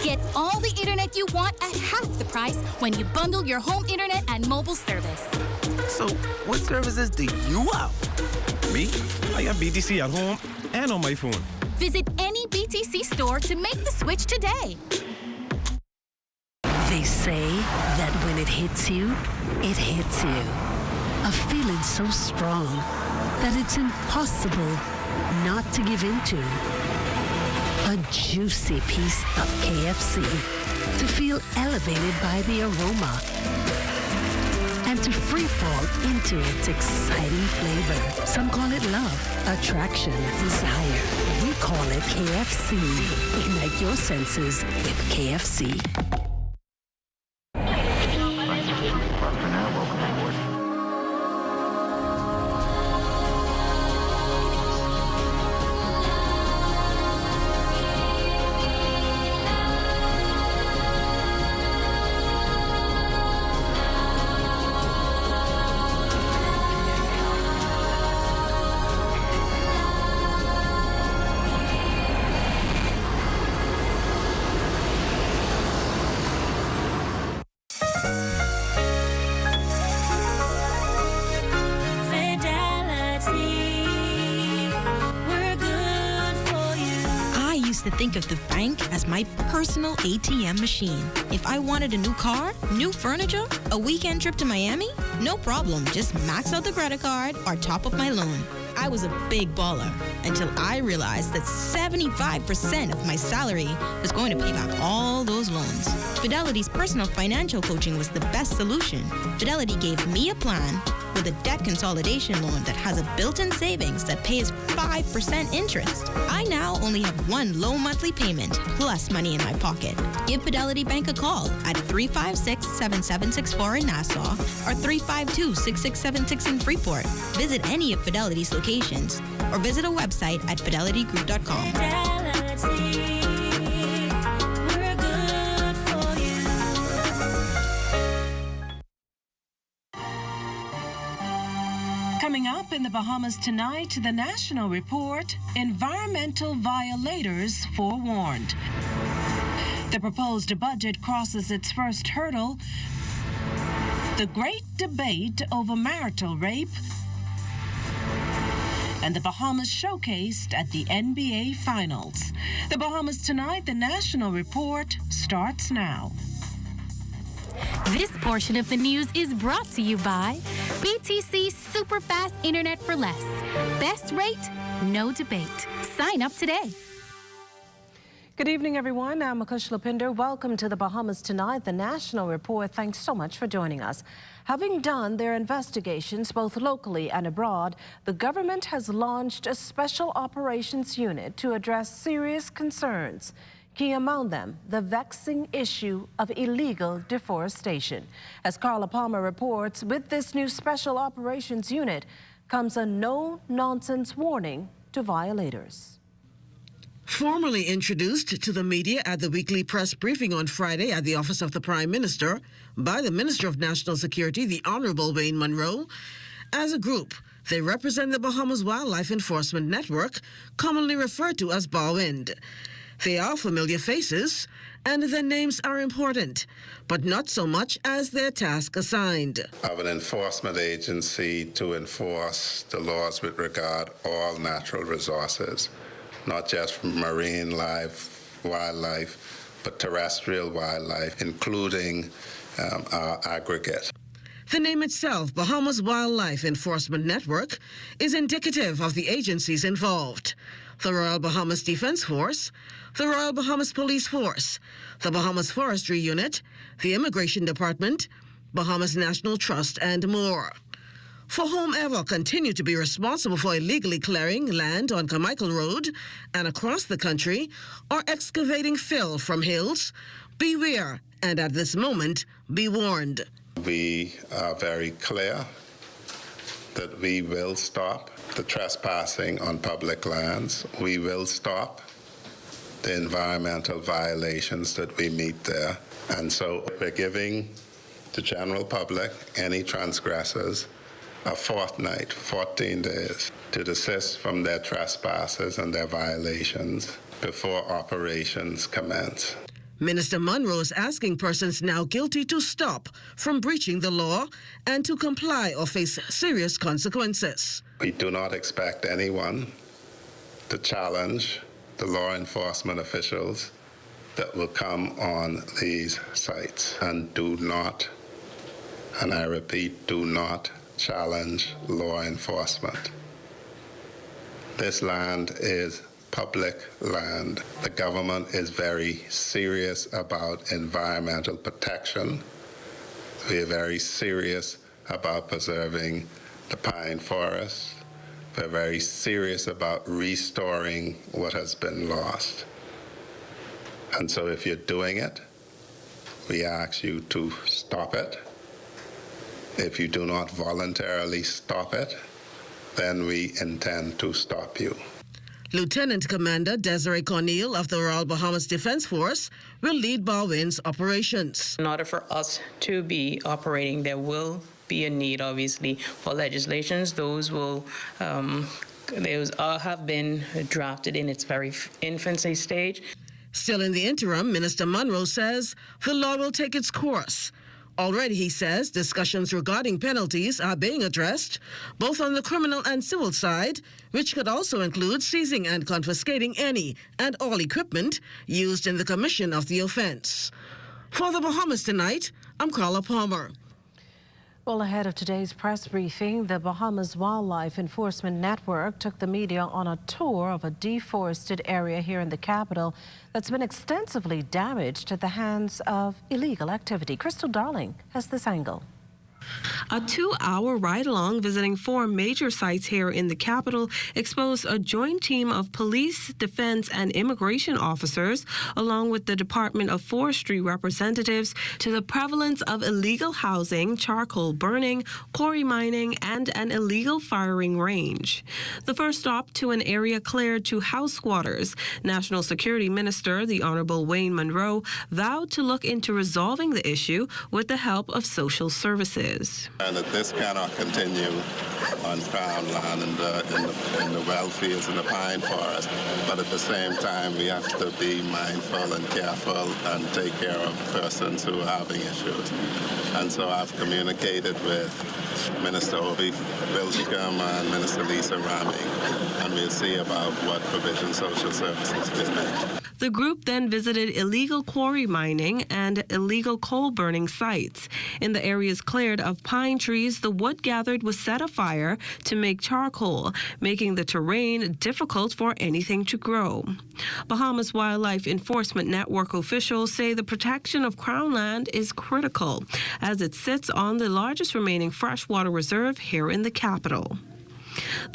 Get all the internet you want at half the price when you bundle your home internet and mobile service. So, what services do you have? Me? I have BTC at home and on my phone. Visit any BTC store to make the switch today. They say that when it hits you, it hits you. A feeling so strong that it's impossible not to give into. A juicy piece of KFC to feel elevated by the aroma and to free fall into its exciting flavor. Some call it love, attraction, desire. We call it KFC. Ignite your senses with KFC. To think of the bank as my personal ATM machine. If I wanted a new car, new furniture, a weekend trip to Miami, no problem. Just max out the credit card or top up my loan. I was a big baller until I realized that 75% of my salary was going to pay back all those loans. Fidelity's personal financial coaching was the best solution. Fidelity gave me a plan with a debt consolidation loan that has a built-in savings that pays 5% interest. I now only have one low monthly payment plus money in my pocket. Give Fidelity Bank a call at 356-7764 in Nassau or 352-6676 in Freeport. Visit any of Fidelity's locations or visit a website at fidelitygroup.com. Coming up in the Bahamas tonight, the National Report, environmental violators forewarned. The proposed budget crosses its first hurdle, the great debate over marital rape, and the Bahamas showcased at the NBA Finals. The Bahamas tonight, the National Report starts now. This portion of the news is brought to you by BTC Superfast Internet for Less. Best rate, no debate. Sign up today. Good evening, everyone. I'm Akush Lapinder. Welcome to the Bahamas Tonight, the National Report. Thanks so much for joining us. Having done their investigations both locally and abroad, the government has launched a special operations unit to address serious concerns. Key among them, the vexing issue of illegal deforestation. As Carla Palmer reports, with this new special operations unit comes a no-nonsense warning to violators. Formally introduced to the media at the weekly press briefing on Friday at the Office of the Prime Minister by the Minister of National Security, the Honorable Wayne Munro, as a group, they represent the Bahamas Wildlife Enforcement Network, commonly referred to as BAWIND. They are familiar faces, and their names are important, but not so much as their task assigned. Of an enforcement agency to enforce the laws with regard to all natural resources, not just marine life, wildlife, but terrestrial wildlife, including our aggregate. The name itself, Bahamas Wildlife Enforcement Network, is indicative of the agencies involved. The Royal Bahamas Defense Force, the Royal Bahamas Police Force, the Bahamas Forestry Unit, the Immigration Department, Bahamas National Trust, and more. For whomever continue to be responsible for illegally clearing land on Carmichael Road and across the country or excavating fill from hills, beware and at this moment be warned. We are very clear that we will stop the trespassing on public lands. We will stop the environmental violations that we meet there. And so we're giving the general public, any transgressors, a fortnight, 14 days, to desist from their trespasses and their violations before operations commence. Minister Munro is asking persons now guilty to stop from breaching the law and to comply or face serious consequences. We do not expect anyone to challenge the law enforcement officials that will come on these sites, and do not, and I repeat, do not challenge law enforcement. This land is public land. The government is very serious about environmental protection. We are very serious about preserving the pine forest. We're very serious about restoring what has been lost. And so if you're doing it, we ask you to stop it. If you do not voluntarily stop it, then we intend to stop you. Lieutenant Commander Desiree Cornell of the Royal Bahamas Defense Force will lead Barwin's operations. In order for us to be operating, there will be a need, obviously, for legislations. Those will have been drafted in its very infancy stage. Still in the interim, Minister Munro says the law will take its course. Already, he says, discussions regarding penalties are being addressed, both on the criminal and civil side, which could also include seizing and confiscating any and all equipment used in the commission of the offense. For the Bahamas Tonight, I'm Carla Palmer. Well, ahead of today's press briefing, the Bahamas Wildlife Enforcement Network took the media on a tour of a deforested area here in the capital that's been extensively damaged at the hands of illegal activity. Crystal Darling has this angle. A 2-hour ride-along visiting 4 major sites here in the capital exposed a joint team of police, defense, and immigration officers, along with the Department of Forestry representatives, to the prevalence of illegal housing, charcoal burning, quarry mining, and an illegal firing range. The first stop to an area cleared to house squatters. National Security Minister, the Honorable Wayne Monroe, vowed to look into resolving the issue with the help of social services. And that this cannot continue on Crown land in the well fields and the pine forest. But at the same time, we have to be mindful and careful and take care of persons who are having issues. And so I've communicated with Minister Obi Wilchicum and Minister Lisa Rami, and we'll see about what provision social services can make. The group then visited illegal quarry mining and illegal coal burning sites. In the areas cleared of pine trees, the wood gathered was set afire to make charcoal, making the terrain difficult for anything to grow. Bahamas Wildlife Enforcement Network officials say the protection of Crown land is critical, as it sits on the largest remaining freshwater reserve here in the capital.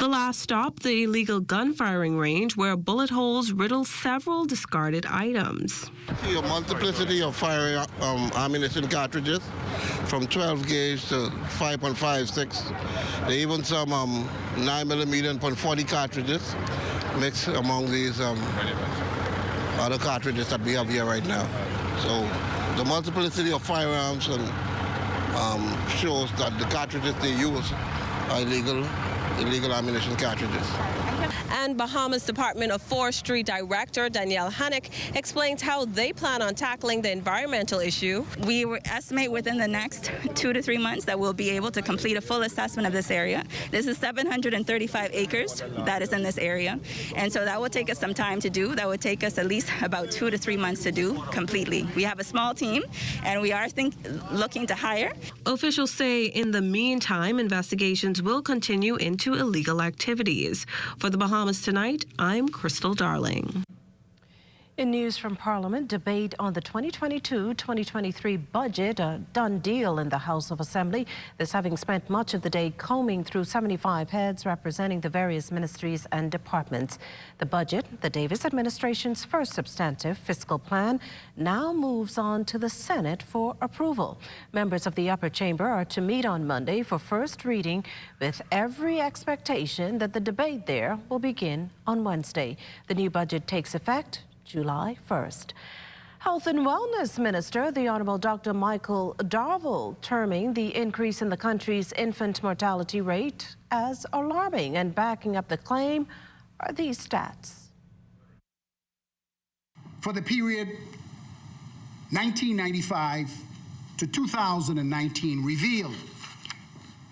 The last stop, the illegal gun firing range, where bullet holes riddle several discarded items. A multiplicity of firing ammunition cartridges, from 12 gauge to 5.56. There even some 9mm and .40 cartridges mixed among these other cartridges that we have here right now. So the multiplicity of firearms and shows that the cartridges they use are illegal ammunition cartridges. And Bahamas Department of Forestry Director Danielle Hannick explains how they plan on tackling the environmental issue. We estimate within the next 2 to 3 months that we'll be able to complete a full assessment of this area. This is 735 acres that is in this area, and so that will take us some time to do. That would take us at least about 2 to 3 months to do completely. We have a small team, and we are looking to hire. Officials say in the meantime, investigations will continue into illegal activities. For the Bahamas Tonight, I'm Crystal Darling. In news from Parliament, debate on the 2022-2023 budget, a done deal in the House of Assembly. This having spent much of the day combing through 75 heads representing the various ministries and departments. The budget, the Davis administration's first substantive fiscal plan, now moves on to the Senate for approval. Members of the upper chamber are to meet on Monday for first reading, with every expectation that the debate there will begin on Wednesday. The new budget takes effect July 1st. Health and Wellness Minister, the Honourable Dr. Michael Darville, terming the increase in the country's infant mortality rate as alarming, and backing up the claim are these stats. For the period 1995 to 2019 revealed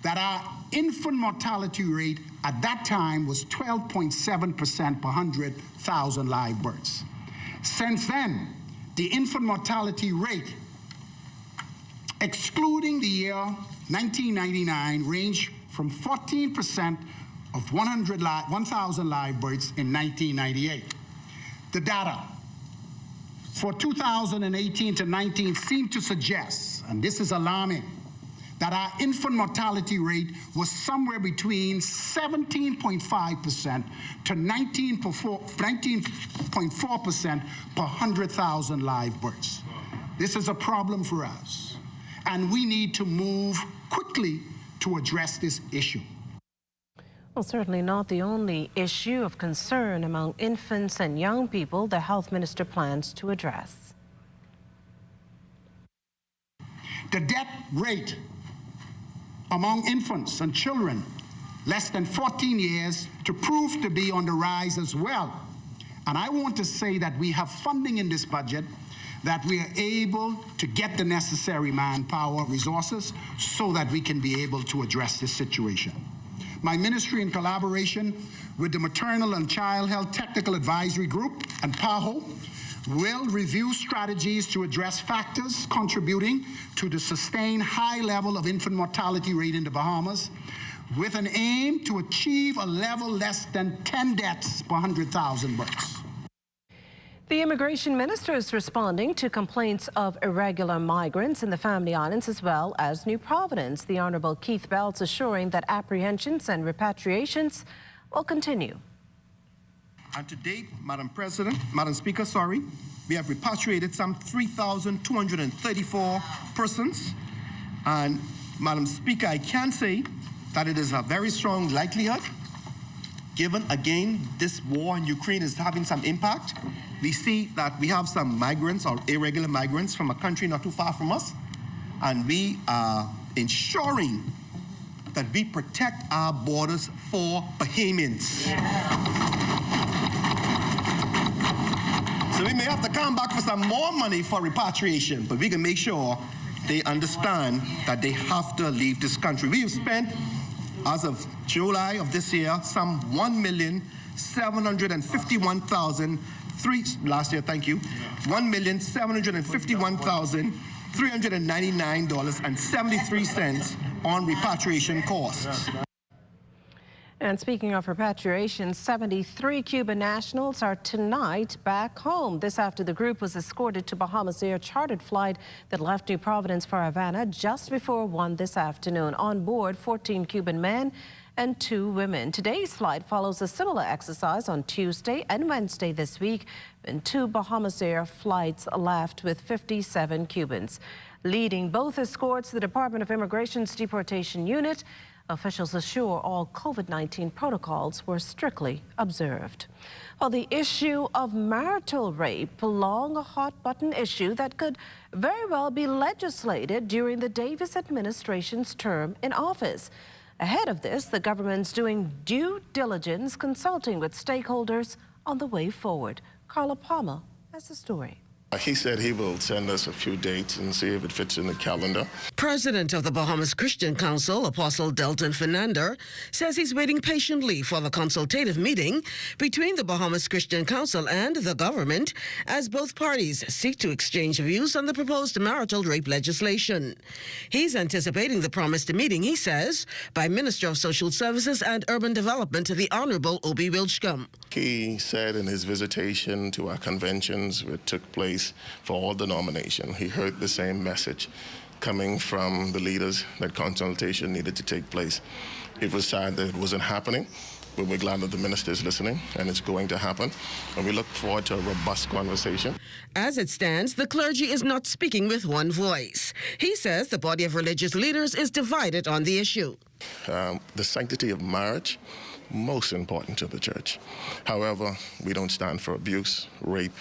that our infant mortality rate at that time was 12.7% per 100,000 live births. Since then, the infant mortality rate, excluding the year 1999, ranged from 14% of 1,000 live births in 1998. The data for 2018 to 19 seem to suggest, and this is alarming, that our infant mortality rate was somewhere between 17.5% to 19.4% per 100,000 live births. This is a problem for us, and we need to move quickly to address this issue. Well, certainly not the only issue of concern among infants and young people the health minister plans to address. The death rate among infants and children less than 14 years to prove to be on the rise as well. And I want to say that we have funding in this budget, that we are able to get the necessary manpower resources so that we can be able to address this situation. My ministry, in collaboration with the Maternal and Child Health Technical Advisory Group and PAHO, will review strategies to address factors contributing to the sustained high level of infant mortality rate in the Bahamas, with an aim to achieve a level less than 10 deaths per 100,000 births. The immigration minister is responding to complaints of irregular migrants in the Family Islands as well as New Providence. The Honourable Keith Belts assuring that apprehensions and repatriations will continue. And to date, Madam Speaker, we have repatriated some 3,234 persons. And Madam Speaker, I can say that it is a very strong likelihood, given again this war in Ukraine is having some impact. We see that we have some migrants or irregular migrants from a country not too far from us, and we are ensuring that we protect our borders for Bahamians. So we may have to come back for some more money for repatriation, but we can make sure they understand that they have to leave this country. We have spent, as of July of this year, some $1,751,399.73 on repatriation costs. And speaking of repatriation, 73 Cuban nationals are tonight back home. This after the group was escorted to Bahamas Air chartered flight that left New Providence for Havana just before 1 this afternoon. On board, 14 Cuban men and 2 women. Today's flight follows a similar exercise on Tuesday and Wednesday this week, when 2 Bahamas Air flights left with 57 Cubans. Leading both escorts, the Department of Immigration's deportation unit, officials assure all COVID-19 protocols were strictly observed. Well, the issue of marital rape, long a hot-button issue that could very well be legislated during the Davis administration's term in office. Ahead of this, the government's doing due diligence, consulting with stakeholders on the way forward. Carla Palmer has the story. He said he will send us a few dates and see if it fits in the calendar. President of the Bahamas Christian Council, Apostle Delton Fernando, says he's waiting patiently for the consultative meeting between the Bahamas Christian Council and the government as both parties seek to exchange views on the proposed marital rape legislation. He's anticipating the promised meeting, he says, by Minister of Social Services and Urban Development, the Honorable Obi Wilchcombe. He said in his visitation to our conventions, which took place for all denominations, he heard the same message coming from the leaders that consultation needed to take place. It was sad that it wasn't happening, but we're glad that the minister is listening and it's going to happen. And we look forward to a robust conversation. As it stands, the clergy is not speaking with one voice. He says the body of religious leaders is divided on the issue. The sanctity of marriage, most important to the church. However, we don't stand for abuse, rape,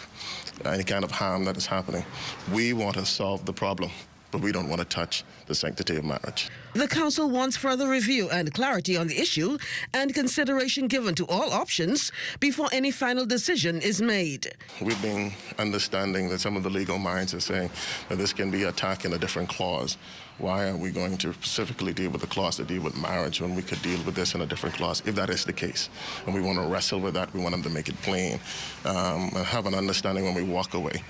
any kind of harm that is happening. We want to solve the problem, but we don't want to touch the sanctity of marriage. The council wants further review and clarity on the issue and consideration given to all options before any final decision is made. We've been understanding that some of the legal minds are saying that this can be attacked in a different clause. Why are we going to specifically deal with the clause that deal with marriage when we could deal with this in a different clause, if that is the case? And we want to wrestle with that. We want them to make it plain and have an understanding when we walk away.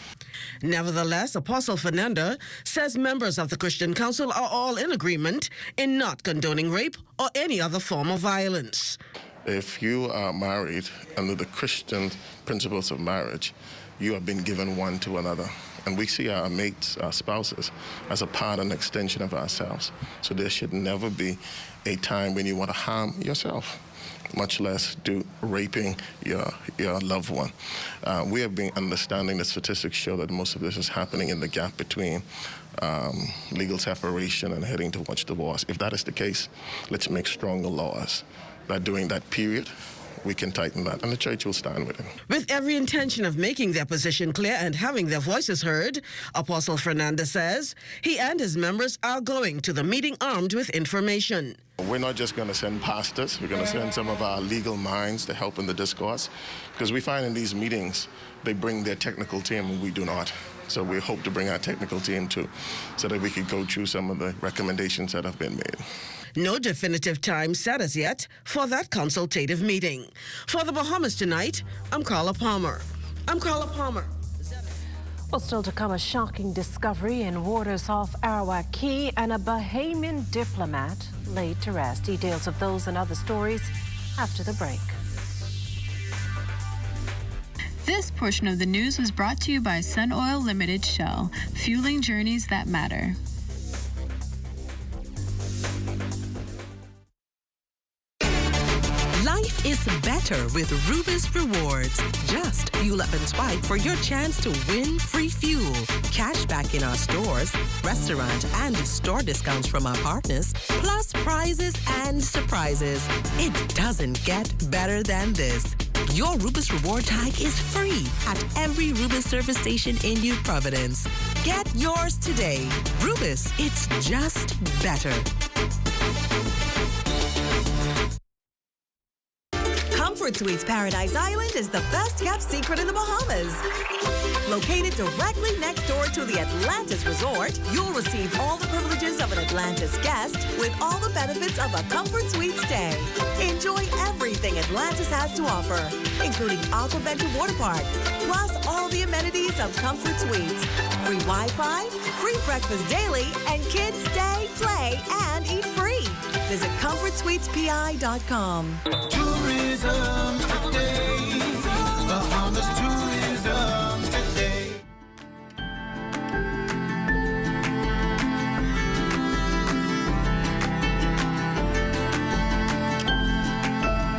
Nevertheless, Apostle Fernando says members of the Christian Council are all in agreement in not condoning rape or any other form of violence. If you are married under the Christian principles of marriage, you have been given one to another. And we see our mates, our spouses, as a part and extension of ourselves. So there should never be a time when you want to harm yourself, much less do raping your loved one. We have been understanding the statistics show that most of this is happening in the gap between legal separation and heading towards divorce. If that is the case, let's make stronger laws that during that period, we can tighten that, and the church will stand with it. With every intention of making their position clear and having their voices heard, Apostle Fernando says he and his members are going to the meeting armed with information. We're not just going to send pastors. We're going to send some of our legal minds to help in the discourse, because we find in these meetings they bring their technical team and we do not. So we hope to bring our technical team too, so that we could go through some of the recommendations that have been made. No definitive time set as yet for that consultative meeting. For the Bahamas Tonight, I'm Carla Palmer. Well, still to come, a shocking discovery in waters off Arawak Key and a Bahamian diplomat laid to rest. Details of those and other stories after the break. This portion of the news was brought to you by Sun Oil Limited Shell, fueling journeys that matter. Life is better with Rubis Rewards. Just fuel up and swipe for your chance to win free fuel, cash back in our stores, restaurant and store discounts from our partners, plus prizes and surprises. It doesn't get better than this. Your Rubis Reward tag is free at every Rubis service station in New Providence. Get yours today. Rubis, it's just better. Comfort Suites Paradise Island is the best-kept secret in the Bahamas. Located directly next door to the Atlantis Resort, you'll receive all the privileges of an Atlantis guest with all the benefits of a Comfort Suite stay. Enjoy everything Atlantis has to offer, including Aquaventure Water Park, plus all the amenities of Comfort Suites. Free Wi-Fi, free breakfast daily, and kids stay, play, and eat free. Visit ComfortSuitesPI.com. Tourism today. Bahamas tourism today.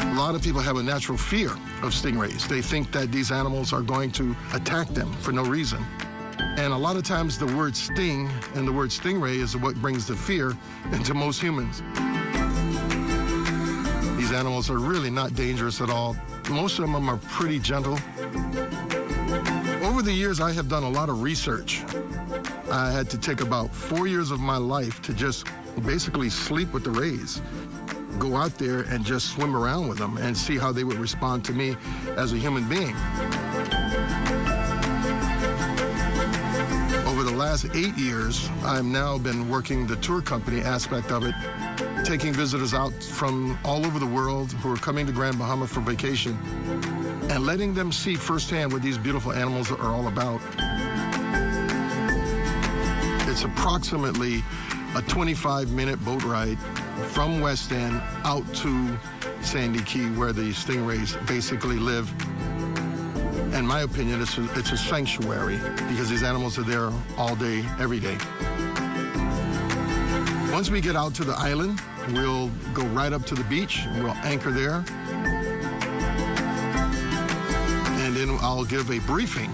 A lot of people have a natural fear of stingrays. They think that these animals are going to attack them for no reason. And a lot of times the word sting and the word stingray is what brings the fear into most humans. These animals are really not dangerous at all. Most of them are pretty gentle. Over the years, I have done a lot of research. I had to take about 4 years of my life to just basically sleep with the rays, go out there and just swim around with them and see how they would respond to me as a human being. last 8 years, I've now been working the tour company aspect of it, taking visitors out from all over the world who are coming to Grand Bahama for vacation and letting them see firsthand what these beautiful animals are all about. It's approximately a 25-minute boat ride from West End out to Sandy Key, where the stingrays basically live. In my opinion, it's a sanctuary because these animals are there all day, every day. Once we get out to the island, we'll go right up to the beach, and we'll anchor there. And then I'll give a briefing.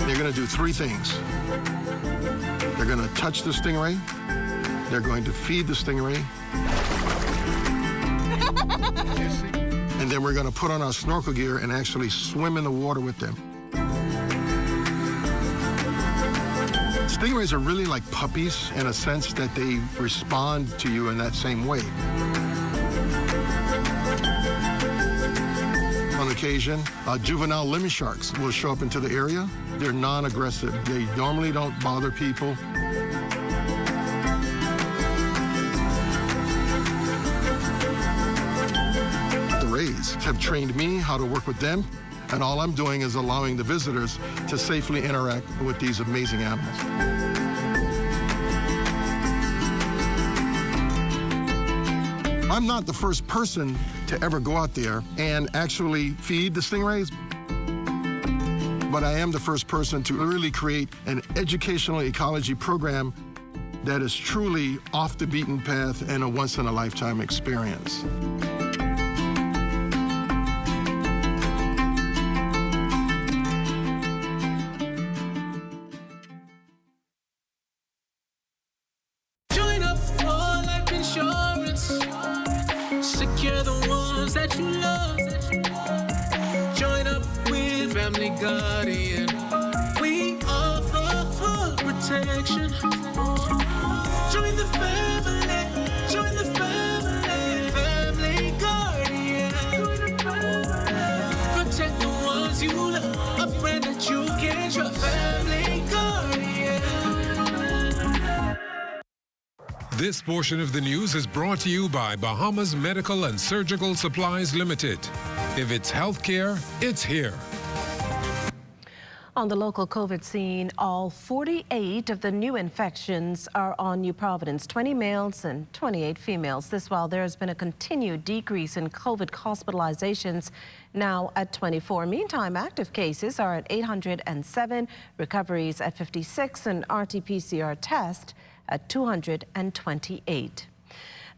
They're going to do 3 things. They're going to touch the stingray. They're going to feed the stingray. And then we're going to put on our snorkel gear and actually swim in the water with them. Stingrays are really like puppies in a sense that they respond to you in that same way. On occasion, juvenile lemon sharks will show up into the area. They're non-aggressive. They normally don't bother people. The rays have trained me how to work with them, and all I'm doing is allowing the visitors to safely interact with these amazing animals. I'm not the first person to ever go out there and actually feed the stingrays, but I am the first person to really create an educational ecology program that is truly off the beaten path and a once-in-a-lifetime experience. Join up for life insurance. Secure the ones that you love. Join up with Family Guardian. We offer full protection. Join the family. Join the family. Family Guardian. Protect the ones you love. A friend that you can trust. Family Guardian. This portion of the news is brought to you by Bahamas Medical and Surgical Supplies Limited. If it's healthcare, it's here. On the local COVID scene, all 48 of the new infections are on New Providence, 20 males and 28 females. This while there has been a continued decrease in COVID hospitalizations, now at 24. Meantime, active cases are at 807, recoveries at 56, and RT-PCR test at 228.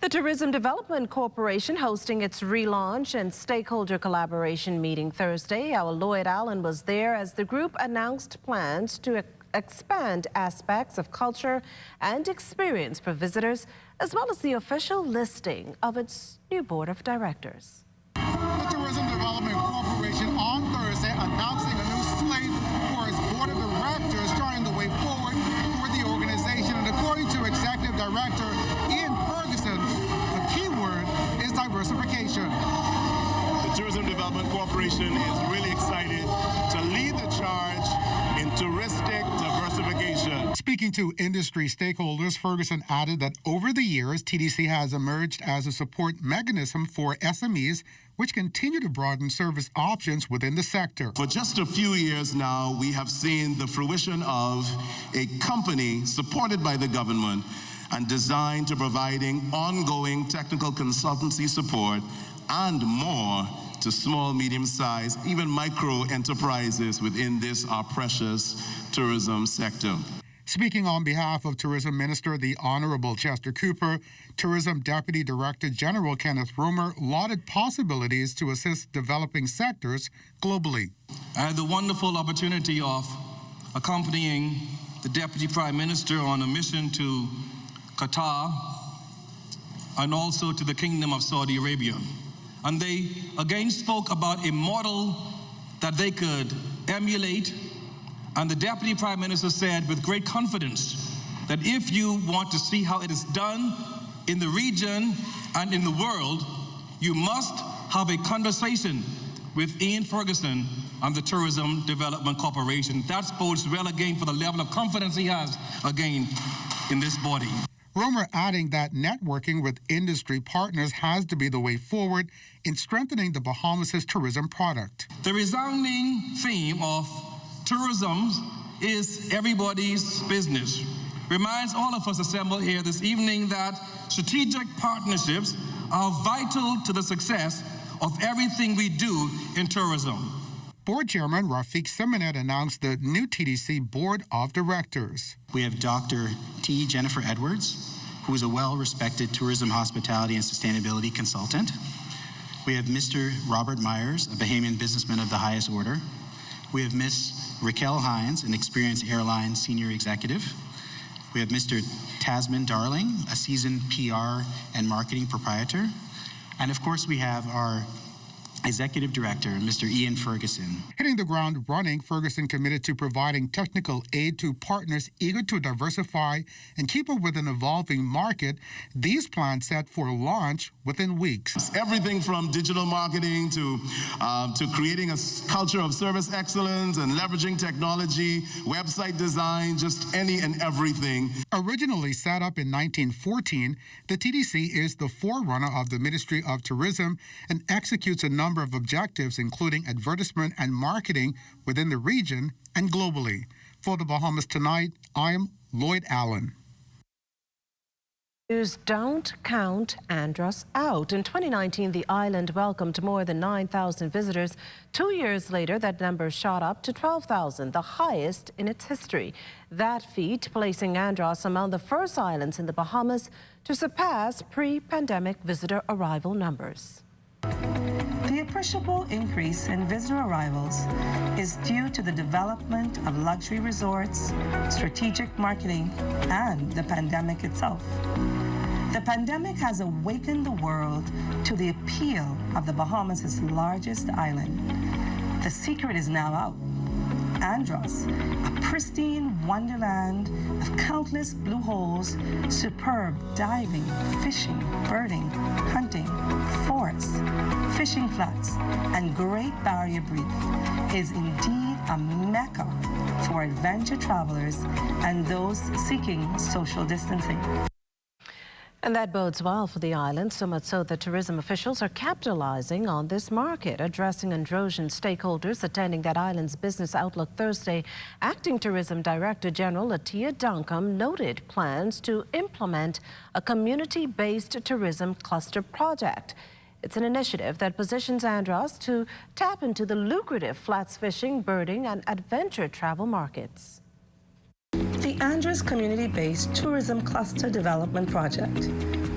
The Tourism Development Corporation hosting its relaunch and stakeholder collaboration meeting Thursday. Our Lloyd Allen was there as the group announced plans to expand aspects of culture and experience for visitors, as well as the official listing of its new board of directors. The Tourism Development Corporation on Thursday announcing a new slate for its board of directors, starting the way forward for the organization. And according to Executive Director diversification. The Tourism Development Corporation is really excited to lead the charge in touristic diversification. Speaking to industry stakeholders, Ferguson added that over the years, TDC has emerged as a support mechanism for SMEs, which continue to broaden service options within the sector. For just a few years now, we have seen the fruition of a company supported by the government and designed to providing ongoing technical consultancy support and more to small, medium-sized, even micro enterprises within this, our precious tourism sector. Speaking on behalf of Tourism Minister, the Honorable Chester Cooper, Tourism Deputy Director General Kenneth Romer lauded possibilities to assist developing sectors globally. I had the wonderful opportunity of accompanying the Deputy Prime Minister on a mission to Qatar, and also to the Kingdom of Saudi Arabia. And they again spoke about a model that they could emulate. And the Deputy Prime Minister said with great confidence that if you want to see how it is done in the region and in the world, you must have a conversation with Ian Ferguson and the Tourism Development Corporation. That bodes well again for the level of confidence he has again in this body. Romer adding that networking with industry partners has to be the way forward in strengthening the Bahamas' tourism product. The resounding theme of tourism is everybody's business. Reminds all of us assembled here this evening that strategic partnerships are vital to the success of everything we do in tourism. Board Chairman Rafiq Simonet announced the new TDC Board of Directors. We have Dr. T. Jennifer Edwards, who is a well-respected tourism, hospitality, and sustainability consultant. We have Mr. Robert Myers, a Bahamian businessman of the highest order. We have Ms. Raquel Hines, an experienced airline senior executive. We have Mr. Tasman Darling, a seasoned PR and marketing proprietor. And of course, we have our Executive Director, Mr. Ian Ferguson. Hitting the ground running, Ferguson committed to providing technical aid to partners eager to diversify and keep up with an evolving market. These plans set for launch within weeks. Everything from digital marketing to creating a culture of service excellence and leveraging technology, website design, just any and everything. Originally set up in 1914, the TDC is the forerunner of the Ministry of Tourism and executes a number of objectives, including advertisement and marketing within the region and globally. For the Bahamas Tonight, I'm Lloyd Allen. News don't count Andros out. In 2019, the island welcomed more than 9,000 visitors. 2 years later, that number shot up to 12,000, the highest in its history. That feat placing Andros among the first islands in the Bahamas to surpass pre-pandemic visitor arrival numbers. The appreciable increase in visitor arrivals is due to the development of luxury resorts, strategic marketing, and the pandemic itself. The pandemic has awakened the world to the appeal of the Bahamas' largest island. The secret is now out. Andros, a pristine wonderland of countless blue holes, superb diving, fishing, birding, hunting, forests, fishing flats, and Great Barrier Reef, is indeed a mecca for adventure travelers and those seeking social distancing. And that bodes well for the island, so much so that tourism officials are capitalizing on this market. Addressing Androsian stakeholders attending that island's Business Outlook Thursday, Acting Tourism Director General Atia Duncombe noted plans to implement a community-based tourism cluster project. It's an initiative that positions Andros to tap into the lucrative flats fishing, birding, and adventure travel markets. The Andros Community-Based Tourism Cluster Development Project,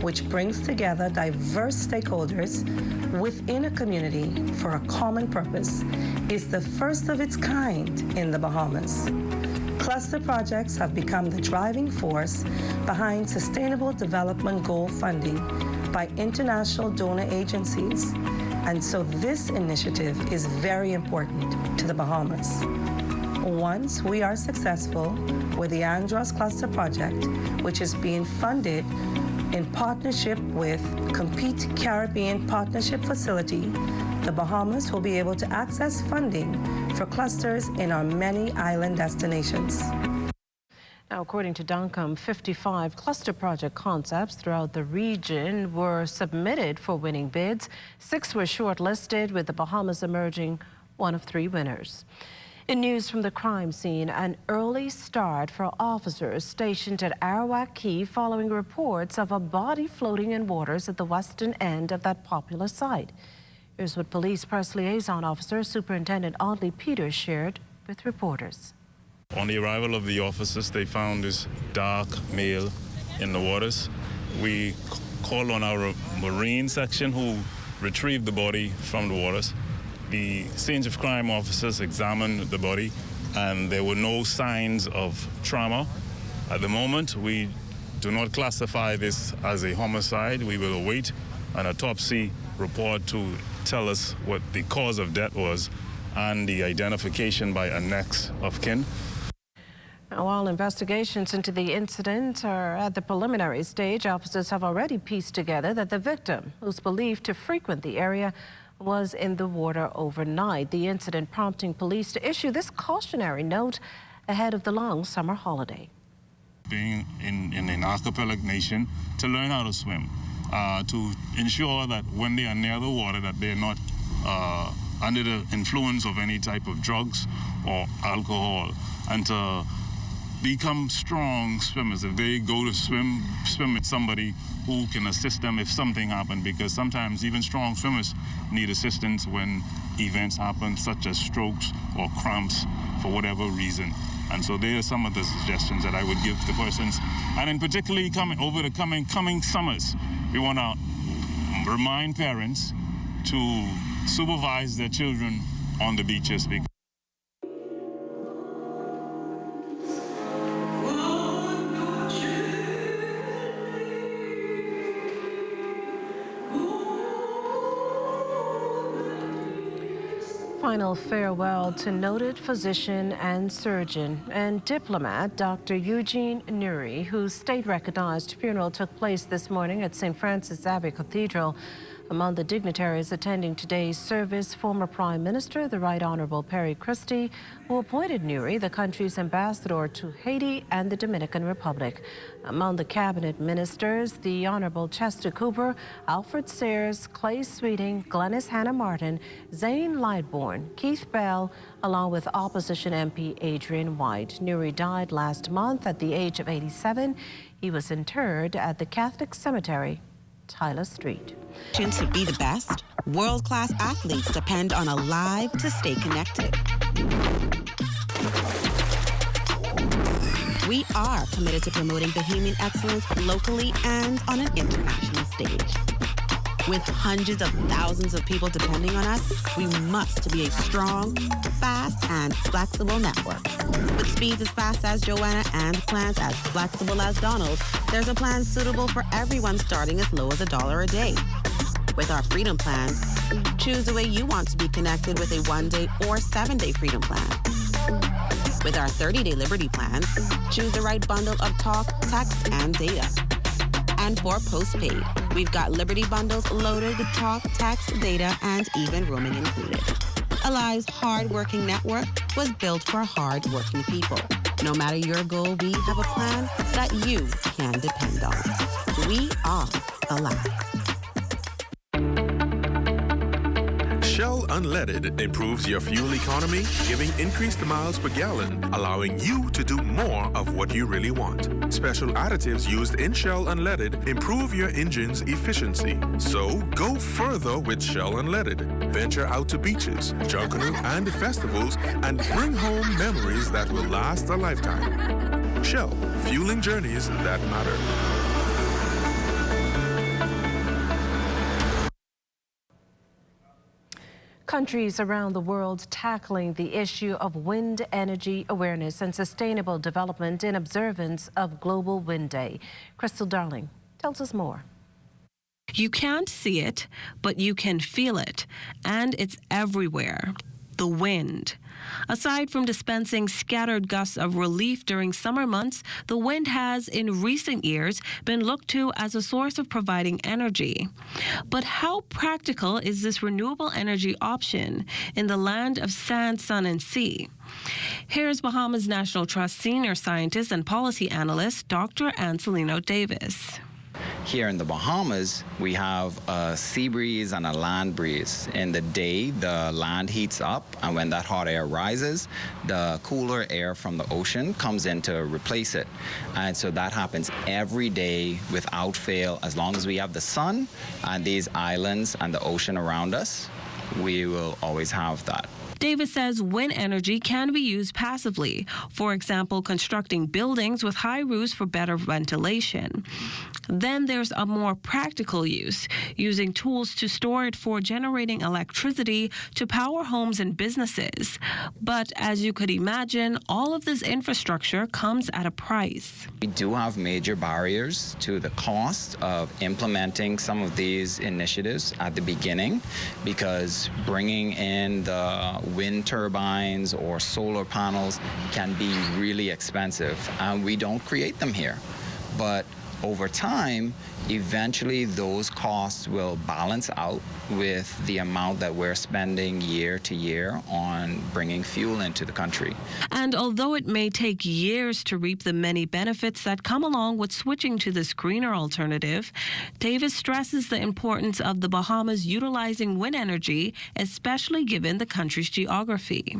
which brings together diverse stakeholders within a community for a common purpose, is the first of its kind in the Bahamas. Cluster projects have become the driving force behind Sustainable Development Goal funding by international donor agencies, and so this initiative is very important to the Bahamas. Once we are successful with the Andros Cluster Project, which is being funded in partnership with Compete Caribbean Partnership Facility, the Bahamas will be able to access funding for clusters in our many island destinations. Now, according to Duncombe, 55 cluster project concepts throughout the region were submitted for winning bids. 6 were shortlisted, with the Bahamas emerging one of 3 winners. In news from the crime scene, an early start for officers stationed at Arawak Key following reports of a body floating in waters at the western end of that popular site. Here's what Police Press Liaison Officer Superintendent Audley Peters shared with reporters. On the arrival of the officers, they found this dark male in the waters. We called on our Marine section, who retrieved the body from the waters. The scenes of crime officers examined the body, and there were no signs of trauma. At the moment, we do not classify this as a homicide. We will await an autopsy report to tell us what the cause of death was and the identification by a next of kin. Now, while investigations into the incident are at the preliminary stage, officers have already pieced together that the victim, who's believed to frequent the area, was in the water overnight. The incident prompting police to issue this cautionary note ahead of the long summer holiday. Being in an archipelago nation, to learn how to swim, to ensure that when they are near the water that they're not under the influence of any type of drugs or alcohol, and to become strong swimmers. If they go to swim with somebody who can assist them if something happens, because sometimes even strong swimmers need assistance when events happen, such as strokes or cramps for whatever reason. And so there are some of the suggestions that I would give to persons. And in particularly over the coming summers, we want to remind parents to supervise their children on the beaches. Final farewell to noted physician and surgeon and diplomat Dr. Eugene Nuri, whose state-recognized funeral took place this morning at St. Francis Xavier Cathedral. Among the dignitaries attending today's service, former Prime Minister, the Right Honorable Perry Christie, who appointed Nuri the country's ambassador to Haiti and the Dominican Republic. Among the cabinet ministers, the Honorable Chester Cooper, Alfred Sayers, Clay Sweeting, Glenys Hannah Martin, Zane Lightbourne, Keith Bell, along with opposition MP Adrian White. Nuri died last month at the age of 87. He was interred at the Catholic Cemetery, Tyler Street. To be the best, world-class athletes depend on a live to stay connected. We are committed to promoting Bahamian excellence locally and on an international stage. With hundreds of thousands of people depending on us, we must be a strong, fast, and flexible network. With speeds as fast as Joanna and plans as flexible as Donald, there's a plan suitable for everyone starting as low as $1 a day. With our Freedom Plan, choose the way you want to be connected with a 1-day or 7-day Freedom Plan. With our 30-day Liberty Plan, choose the right bundle of talk, text, and data. And for postpaid, we've got Liberty bundles loaded with talk, text, data, and even roaming included. Alive's hard-working network was built for hard-working people. No matter your goal, we have a plan that you can depend on. We are Alive. Shell Unleaded improves your fuel economy, giving increased miles per gallon, allowing you to do more of what you really want. Special additives used in Shell Unleaded improve your engine's efficiency. So go further with Shell Unleaded. Venture out to beaches, Junkanoo, and festivals and bring home memories that will last a lifetime. Shell, fueling journeys that matter. Countries around the world tackling the issue of wind energy awareness and sustainable development in observance of Global Wind Day. Crystal Darling tells us more. You can't see it, but you can feel it, and it's everywhere. The wind. Aside from dispensing scattered gusts of relief during summer months, the wind has, in recent years, been looked to as a source of providing energy. But how practical is this renewable energy option in the land of sand, sun, and sea? Here's Bahamas National Trust senior scientist and policy analyst, Dr. Anselino Davis. Here in the Bahamas, we have a sea breeze and a land breeze. In the day, the land heats up, and when that hot air rises, the cooler air from the ocean comes in to replace it. And so that happens every day without fail. As long as we have the sun and these islands and the ocean around us, we will always have that. Davis says wind energy can be used passively, for example, constructing buildings with high roofs for better ventilation. Then there's a more practical use, using tools to store it for generating electricity to power homes and businesses. But as you could imagine, all of this infrastructure comes at a price. We do have major barriers to the cost of implementing some of these initiatives at the beginning, because bringing in the wind turbines or solar panels can be really expensive, and we don't create them here. But over time, eventually those costs will balance out with the amount that we're spending year to year on bringing fuel into the country. And although it may take years to reap the many benefits that come along with switching to this greener alternative, Davis stresses the importance of the Bahamas utilizing wind energy, especially given the country's geography.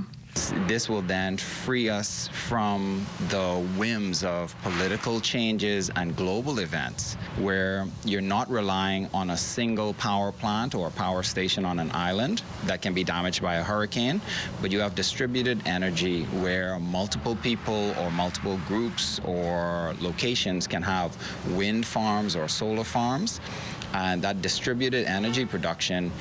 This will then free us from the whims of political changes and global events where you're not relying on a single power plant or power station on an island that can be damaged by a hurricane, but you have distributed energy where multiple people or multiple groups or locations can have wind farms or solar farms, and that distributed energy production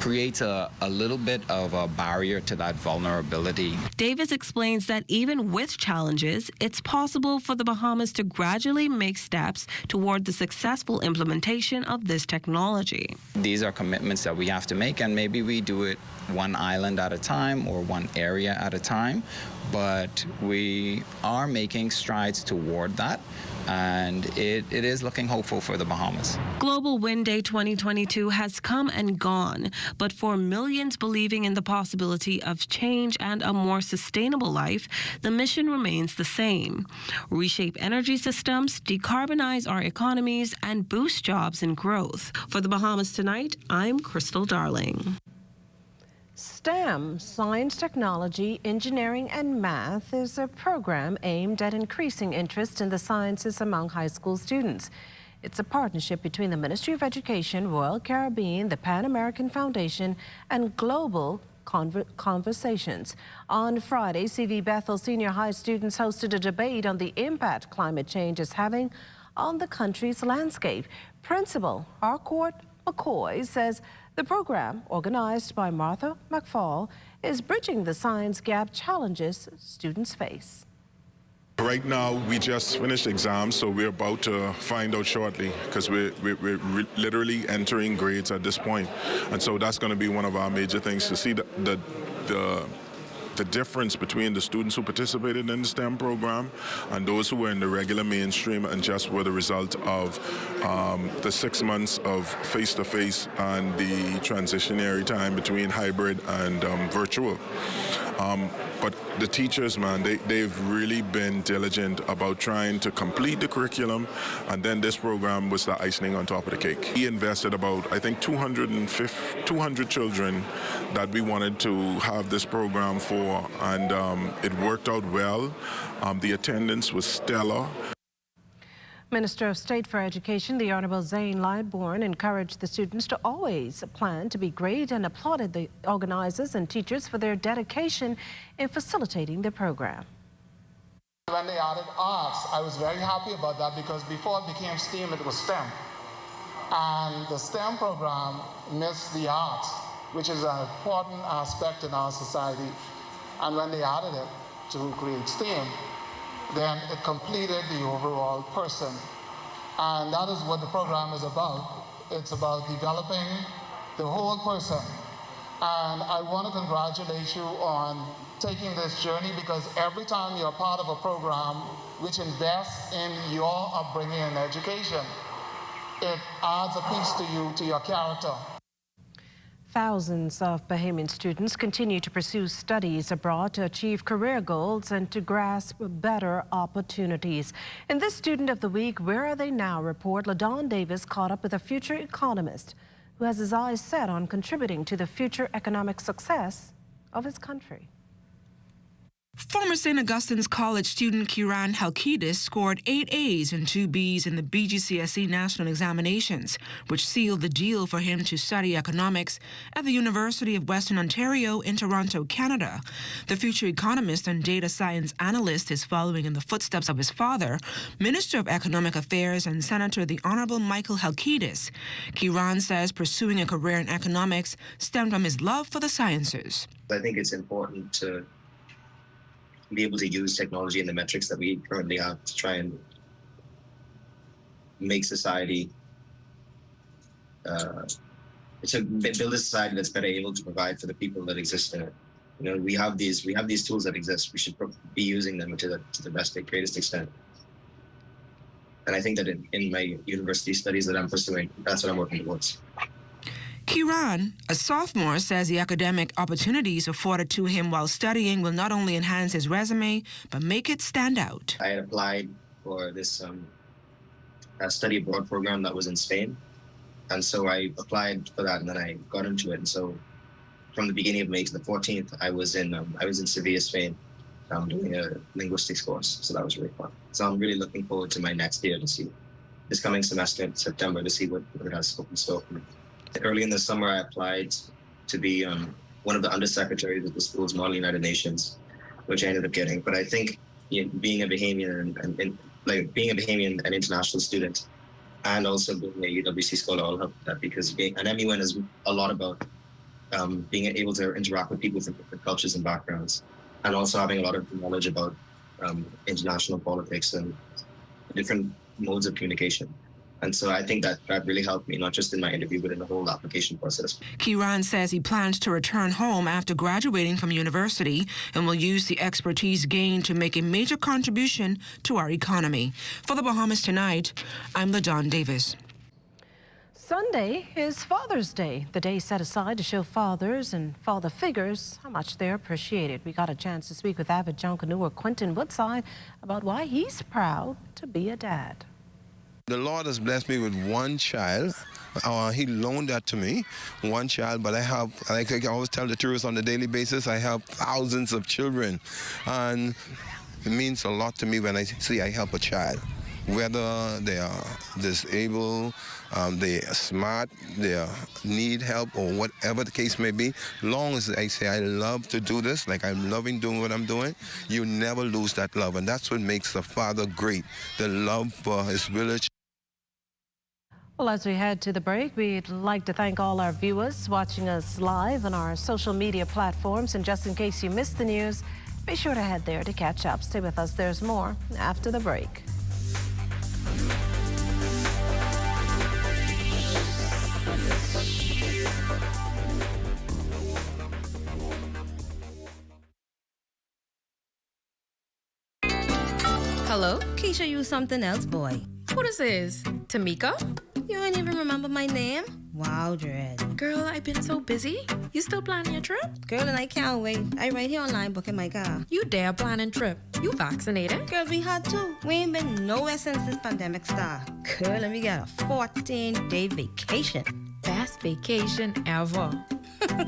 creates a little bit of a barrier to that vulnerability. Davis explains that even with challenges, it's possible for the Bahamas to gradually make steps toward the successful implementation of this technology. These are commitments that we have to make, and maybe we do it one island at a time or one area at a time, but we are making strides toward that, and it is looking hopeful for the Bahamas. Global Wind Day 2022 has come and gone, but for millions believing in the possibility of change and a more sustainable life, the mission remains the same: reshape energy systems, decarbonize our economies, and boost jobs and growth. For the Bahamas Tonight, I'm Crystal Darling. STEM, Science, Technology, Engineering, and Math, is a program aimed at increasing interest in the sciences among high school students. It's a partnership between the Ministry of Education, Royal Caribbean, the Pan American Foundation, and Global Conversations. On Friday, CV Bethel Senior High students hosted a debate on the impact climate change is having on the country's landscape. Principal Harcourt McCoy says the program, organized by Martha McFall, is bridging the science gap challenges students face. Right now, we just finished exams, so we're about to find out shortly because we're literally entering grades at this point. And so that's going to be one of our major things, to see the difference between the students who participated in the STEM program and those who were in the regular mainstream and just were the result of the 6 months of face-to-face and the transitionary time between hybrid and virtual. But the teachers, man, they've really been diligent about trying to complete the curriculum, and then this program was the icing on top of the cake. We invested about, I think, 200 children that we wanted to have this program for, and it worked out well. The attendance was stellar. Minister of State for Education, the Honourable Zane Lightbourne, encouraged the students to always plan to be great and applauded the organisers and teachers for their dedication in facilitating the program. When they added arts, I was very happy about that because before it became STEAM, it was STEM. And the STEM program missed the arts, which is an important aspect in our society. And when they added it to create STEAM, then it completed the overall person. And that is what the program is about. It's about developing the whole person. And I want to congratulate you on taking this journey, because every time you're part of a program which invests in your upbringing and education, it adds a piece to you, to your character. Thousands of Bahamian students continue to pursue studies abroad to achieve career goals and to grasp better opportunities. In this Student of the Week, Where Are They Now report, LaDon Davis caught up with a future economist who has his eyes set on contributing to the future economic success of his country. Former St. Augustine's College student Kiran Halkidis scored 8 A's and 2 B's in the BGCSE national examinations, which sealed the deal for him to study economics at the University of Western Ontario in Toronto, Canada. The future economist and data science analyst is following in the footsteps of his father, Minister of Economic Affairs and Senator the Honourable Michael Halkidis. Kiran says pursuing a career in economics stemmed from his love for the sciences. I think it's important to be able to use technology and the metrics that we currently have to try and make society, to build a society that's better able to provide for the people that exist in it. You know, we have these tools that exist. We should be using them to the greatest extent. And I think that in my university studies that I'm pursuing, that's what I'm working towards. Kiran, a sophomore, says the academic opportunities afforded to him while studying will not only enhance his resume, but make it stand out. I had applied for this study abroad program that was in Spain. And so I applied for that, and then I got into it. And so from the beginning of May to the 14th, I was in Sevilla, Spain, doing a linguistics course. So that was really fun. So I'm really looking forward to my next year to see this coming semester in September to see what it has in store for me. Early in the summer, I applied to be one of the undersecretaries of the school's Model United Nations, which I ended up getting. But I think being a Bahamian and being a Bahamian and international student, and also being a UWC scholar all helped that, because being an MUN is a lot about being able to interact with people from different cultures and backgrounds, and also having a lot of knowledge about international politics and different modes of communication. And so I think that really helped me, not just in my interview, but in the whole application process. Kiran says he plans to return home after graduating from university and will use the expertise gained to make a major contribution to our economy. For the Bahamas Tonight, I'm LaDon Davis. Sunday is Father's Day, the day set aside to show fathers and father figures how much they're appreciated. We got a chance to speak with avid Junkanoo Quentin Woodside about why he's proud to be a dad. The Lord has blessed me with one child. He loaned that to me, one child, but I have, like I always tell the tourists on a daily basis, I help thousands of children. And it means a lot to me when I see I help a child, whether they are disabled, they are smart, they need help, or whatever the case may be. Long as I say I love to do this, like I'm loving doing what I'm doing, you never lose that love. And that's what makes a father great, the love for his village. Well, as we head to the break, we'd like to thank all our viewers watching us live on our social media platforms. And just in case you missed the news, be sure to head there to catch up. Stay with us. There's more after the break. Hello? Keisha, you something else, boy. Who this is? Tamika? You don't even remember my name? Wow, Dread. Girl, I've been so busy. You still planning your trip? Girl, and I can't wait. I right here online booking my car. You dare planning trip? You vaccinated? Girl, we had to. We ain't been nowhere since this pandemic started. Girl, and we got a 14-day vacation. Best vacation ever.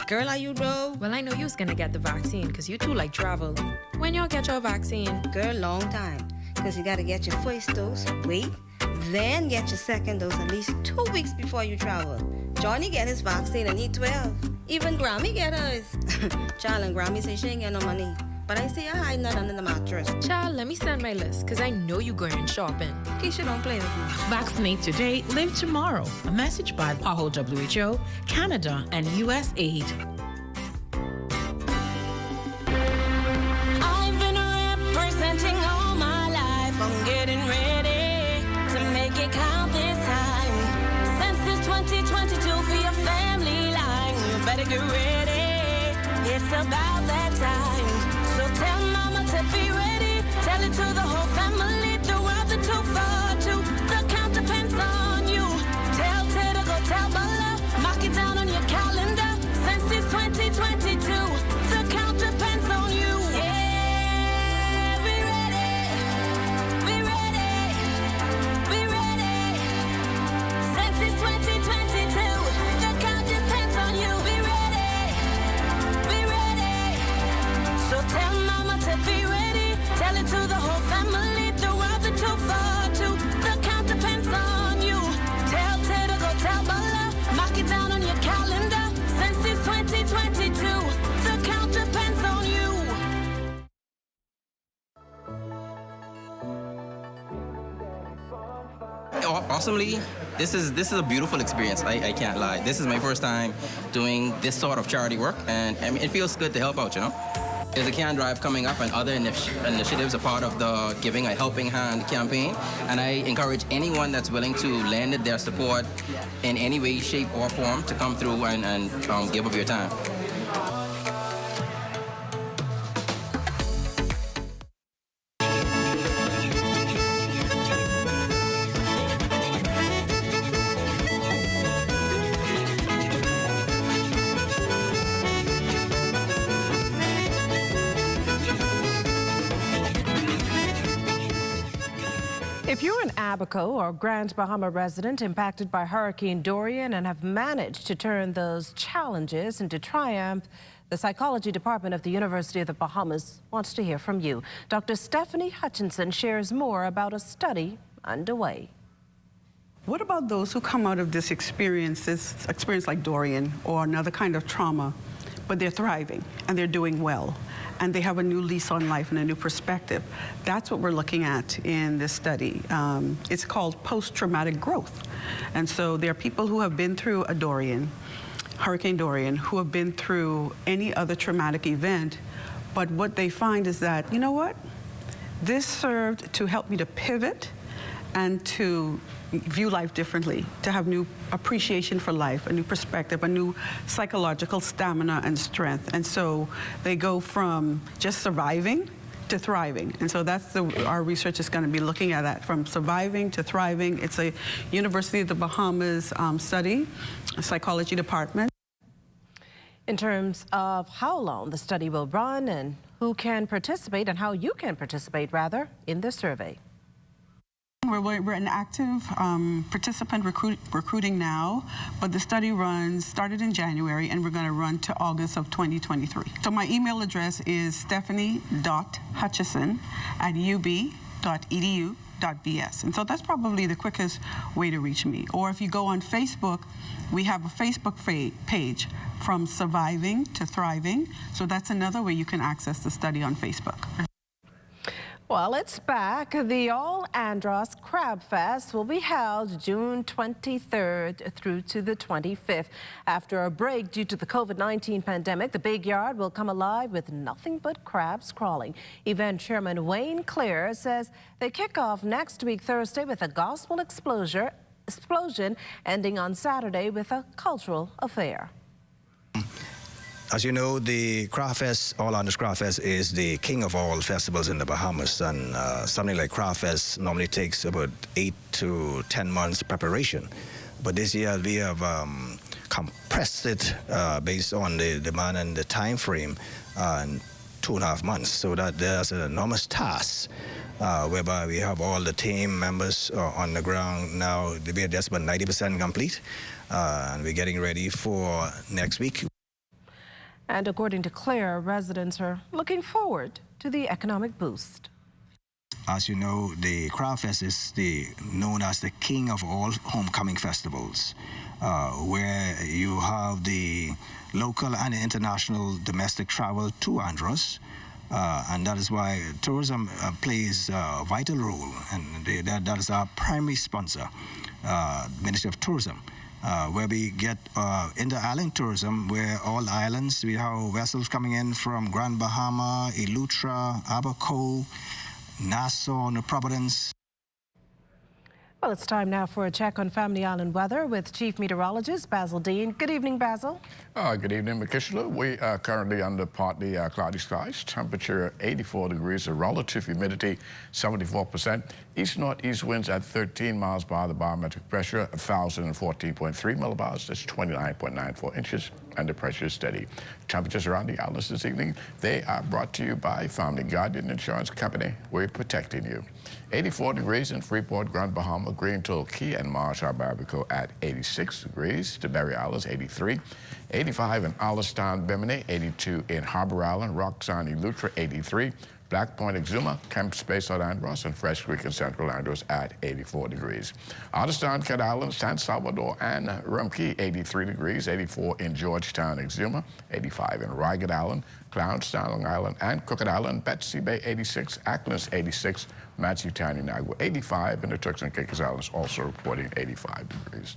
Girl, are you though? Well, I know you was gonna get the vaccine because you too like travel. When y'all get your vaccine? Girl, long time. Because you gotta get your first dose, wait, then get your second dose at least 2 weeks before you travel. Johnny get his vaccine and he 12. Even Grammy get hers. Child, and Grammy say she ain't get no money. But I see her hiding that under the mattress. Child, let me send my list, because I know you going shopping. Keisha, don't play with me. Vaccinate today, live tomorrow. A message by PAHO WHO, Canada, and USAID. I've been representing all my life. I'm getting ready to make it count this time. Since it's 2022 for your family line, you better get ready. It's about that time. So tell mama to be ready. Tell it to the whole family. Throughout the 242. The count depends on you. Tell Ted to go tell Bella. Mark it down on your calendar. Since it's 2022. The count depends on you. Yeah, be ready. Be ready. Be ready. Since it's 2022. The count depends on you. Be ready. Be ready. So tell mama to be ready. Tell it to the whole family. Throughout the 242. The count depends on you. Tell Ted to go tell Bella. Mark it down on your calendar. Since it's 2022. The count depends on you. Awesomely, this is a beautiful experience. I can't lie. This is my first time doing this sort of charity work, and I mean, it feels good to help out, you know? There's a can drive coming up and other initiatives are part of the Giving a Helping Hand campaign, and I encourage anyone that's willing to lend their support in any way, shape, or form to come through and give of your time. If you're an Abaco or Grand Bahama resident impacted by Hurricane Dorian and have managed to turn those challenges into triumph, the Psychology Department of the University of the Bahamas wants to hear from you. Dr. Stephanie Hutchinson shares more about a study underway. What about those who come out of this experience like Dorian or another kind of trauma, but they're thriving and they're doing well and they have a new lease on life and a new perspective? That's what we're looking at in this study. It's called post-traumatic growth. And so there are people who have been through a Dorian, Hurricane Dorian, who have been through any other traumatic event, but what they find is that, you know what? This served to help me to pivot and to view life differently, to have new appreciation for life, a new perspective, a new psychological stamina and strength. And so they go from just surviving to thriving. And so that's our research is going to be looking at that, from surviving to thriving. It's a University of the Bahamas study, a psychology department. In terms of how long the study will run and who can participate and how you can participate, rather, in the survey. We're in active participant recruiting now, but the study started in January, and we're going to run to August of 2023. So my email address is stephanie.hutchison@ub.edu.bs. And so that's probably the quickest way to reach me. Or if you go on Facebook, we have a Facebook page, From Surviving to Thriving. So that's another way you can access the study on Facebook. Well, it's back. The All Andros Crab Fest will be held June 23rd through to the 25th. After a break due to the COVID-19 pandemic, the Big Yard will come alive with nothing but crabs crawling. Event Chairman Wayne Clear says they kick off next week Thursday with a gospel explosion, ending on Saturday with a cultural affair. As you know, the Craft Fest, All Andros Craft Fest, is the king of all festivals in the Bahamas, and something like Craft Fest normally takes about 8 to 10 months preparation. But this year we have compressed it based on the demand and the time frame in 2.5 months, so that there's an enormous task whereby we have all the team members on the ground now. We're just about 90% complete, and we're getting ready for next week. And according to Claire, residents are looking forward to the economic boost. As you know, the Craft Fest is known as the king of all homecoming festivals, where you have the local and international domestic travel to Andros, and that is why tourism plays a vital role, and that is our primary sponsor, Ministry of Tourism. Where we get inter-island tourism, where all islands, we have vessels coming in from Grand Bahama, Eleuthera, Abaco, Nassau, New Providence. Well, it's time now for a check on Family Island weather with Chief Meteorologist Basil Dean. Good evening, Basil. Good evening, Makishla. We are currently under partly cloudy skies. Temperature 84 degrees, the relative humidity 74%. East-northeast winds at 13 miles per hour. The barometric pressure 1,014.3 millibars. That's 29.94 inches, and the pressure is steady. Temperatures around the islands this evening, they are brought to you by Family Guardian Insurance Company. We're protecting you. 84 degrees in Freeport, Grand Bahama, Greentoll, Key, and Marshall, Barbacoa at 86 degrees. To Berry Islands, 83. 85 in Alistown, Bimini, 82 in Harbor Island, Roxanne, Eleuthera, 83. Black Point, Exuma, Camp Space at Andros, and Fresh Creek in Central Andros at 84 degrees. Alistown, Cat Island, San Salvador, and Rumkey, 83 degrees. 84 in Georgetown, Exuma, 85 in Ragged Island, Clownstown, Long Island, and Crooked Island, Betsy Bay, 86, Acklands, 86, Matsutown, Inagua, 85, and the Turks and Caicos Islands also reporting 85 degrees.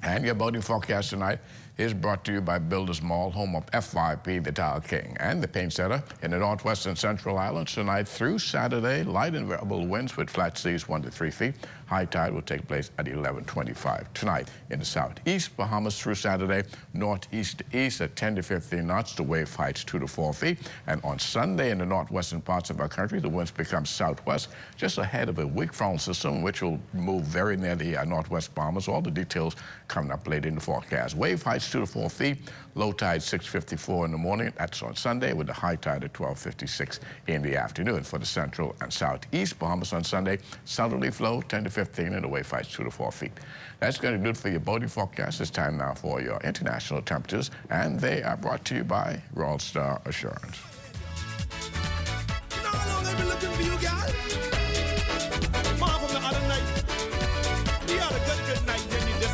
And your boating forecast tonight is brought to you by Builders Mall, home of FYP, the Tile King, and the Paint Center in the Northwest and Central Islands tonight through Saturday. Light and variable winds with flat seas 1 to 3 feet. High tide will take place at 11:25 tonight. In the southeast Bahamas through Saturday, northeast to east at 10 to 15 knots. The wave heights 2 to 4 feet. And on Sunday in the northwestern parts of our country, the winds become southwest, just ahead of a weak frontal system, which will move very near the northwest Bahamas. All the details coming up later in the forecast. Wave heights heights 2 to 4 feet. Low tide 6:54 in the morning. That's on Sunday, with the high tide at 12:56 in the afternoon. For the central and southeast Bahamas on Sunday, southerly flow 10 to 15 and the wave heights 2 to 4 feet. That's going to do it for your boating forecast. It's time now for your international temperatures, and they are brought to you by Royal Star Assurance.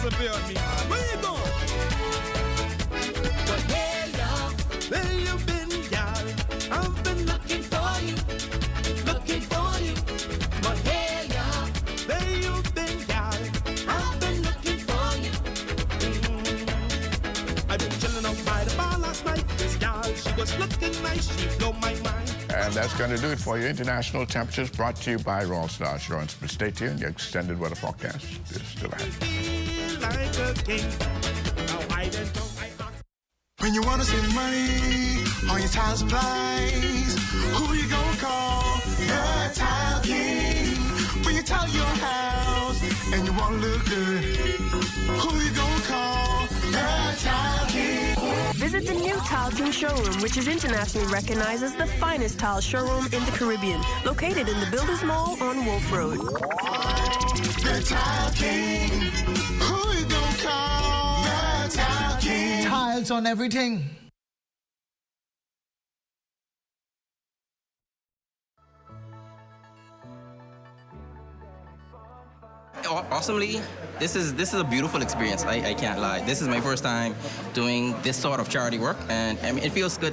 Where you going? But hey, y'all, where you been, y'all? I've been looking for you, looking for you. But hey, y'all, where you been, y'all? I've been looking for you. I've been chilling out by the bar last night. This y'all, she was looking nice, she blew my mind. And that's going to do it for your international temperatures, brought to you by Royal Star Assurance. But stay tuned, your extended weather forecast is still ahead. Like a king. When you want to save money on your tile supplies, who you gonna call? The Tile King. When you tile your house and you want to look good, who you gonna call? The Tile King. Visit the new Tile King showroom, which is internationally recognized as the finest tile showroom in the Caribbean, located in the Builders Mall on Wolf Road. The Tile King. Who you gonna call? The Tile King. Tiles on everything. Awesomely, this is a beautiful experience. I can't lie. This is my first time doing this sort of charity work, and I mean, it feels good to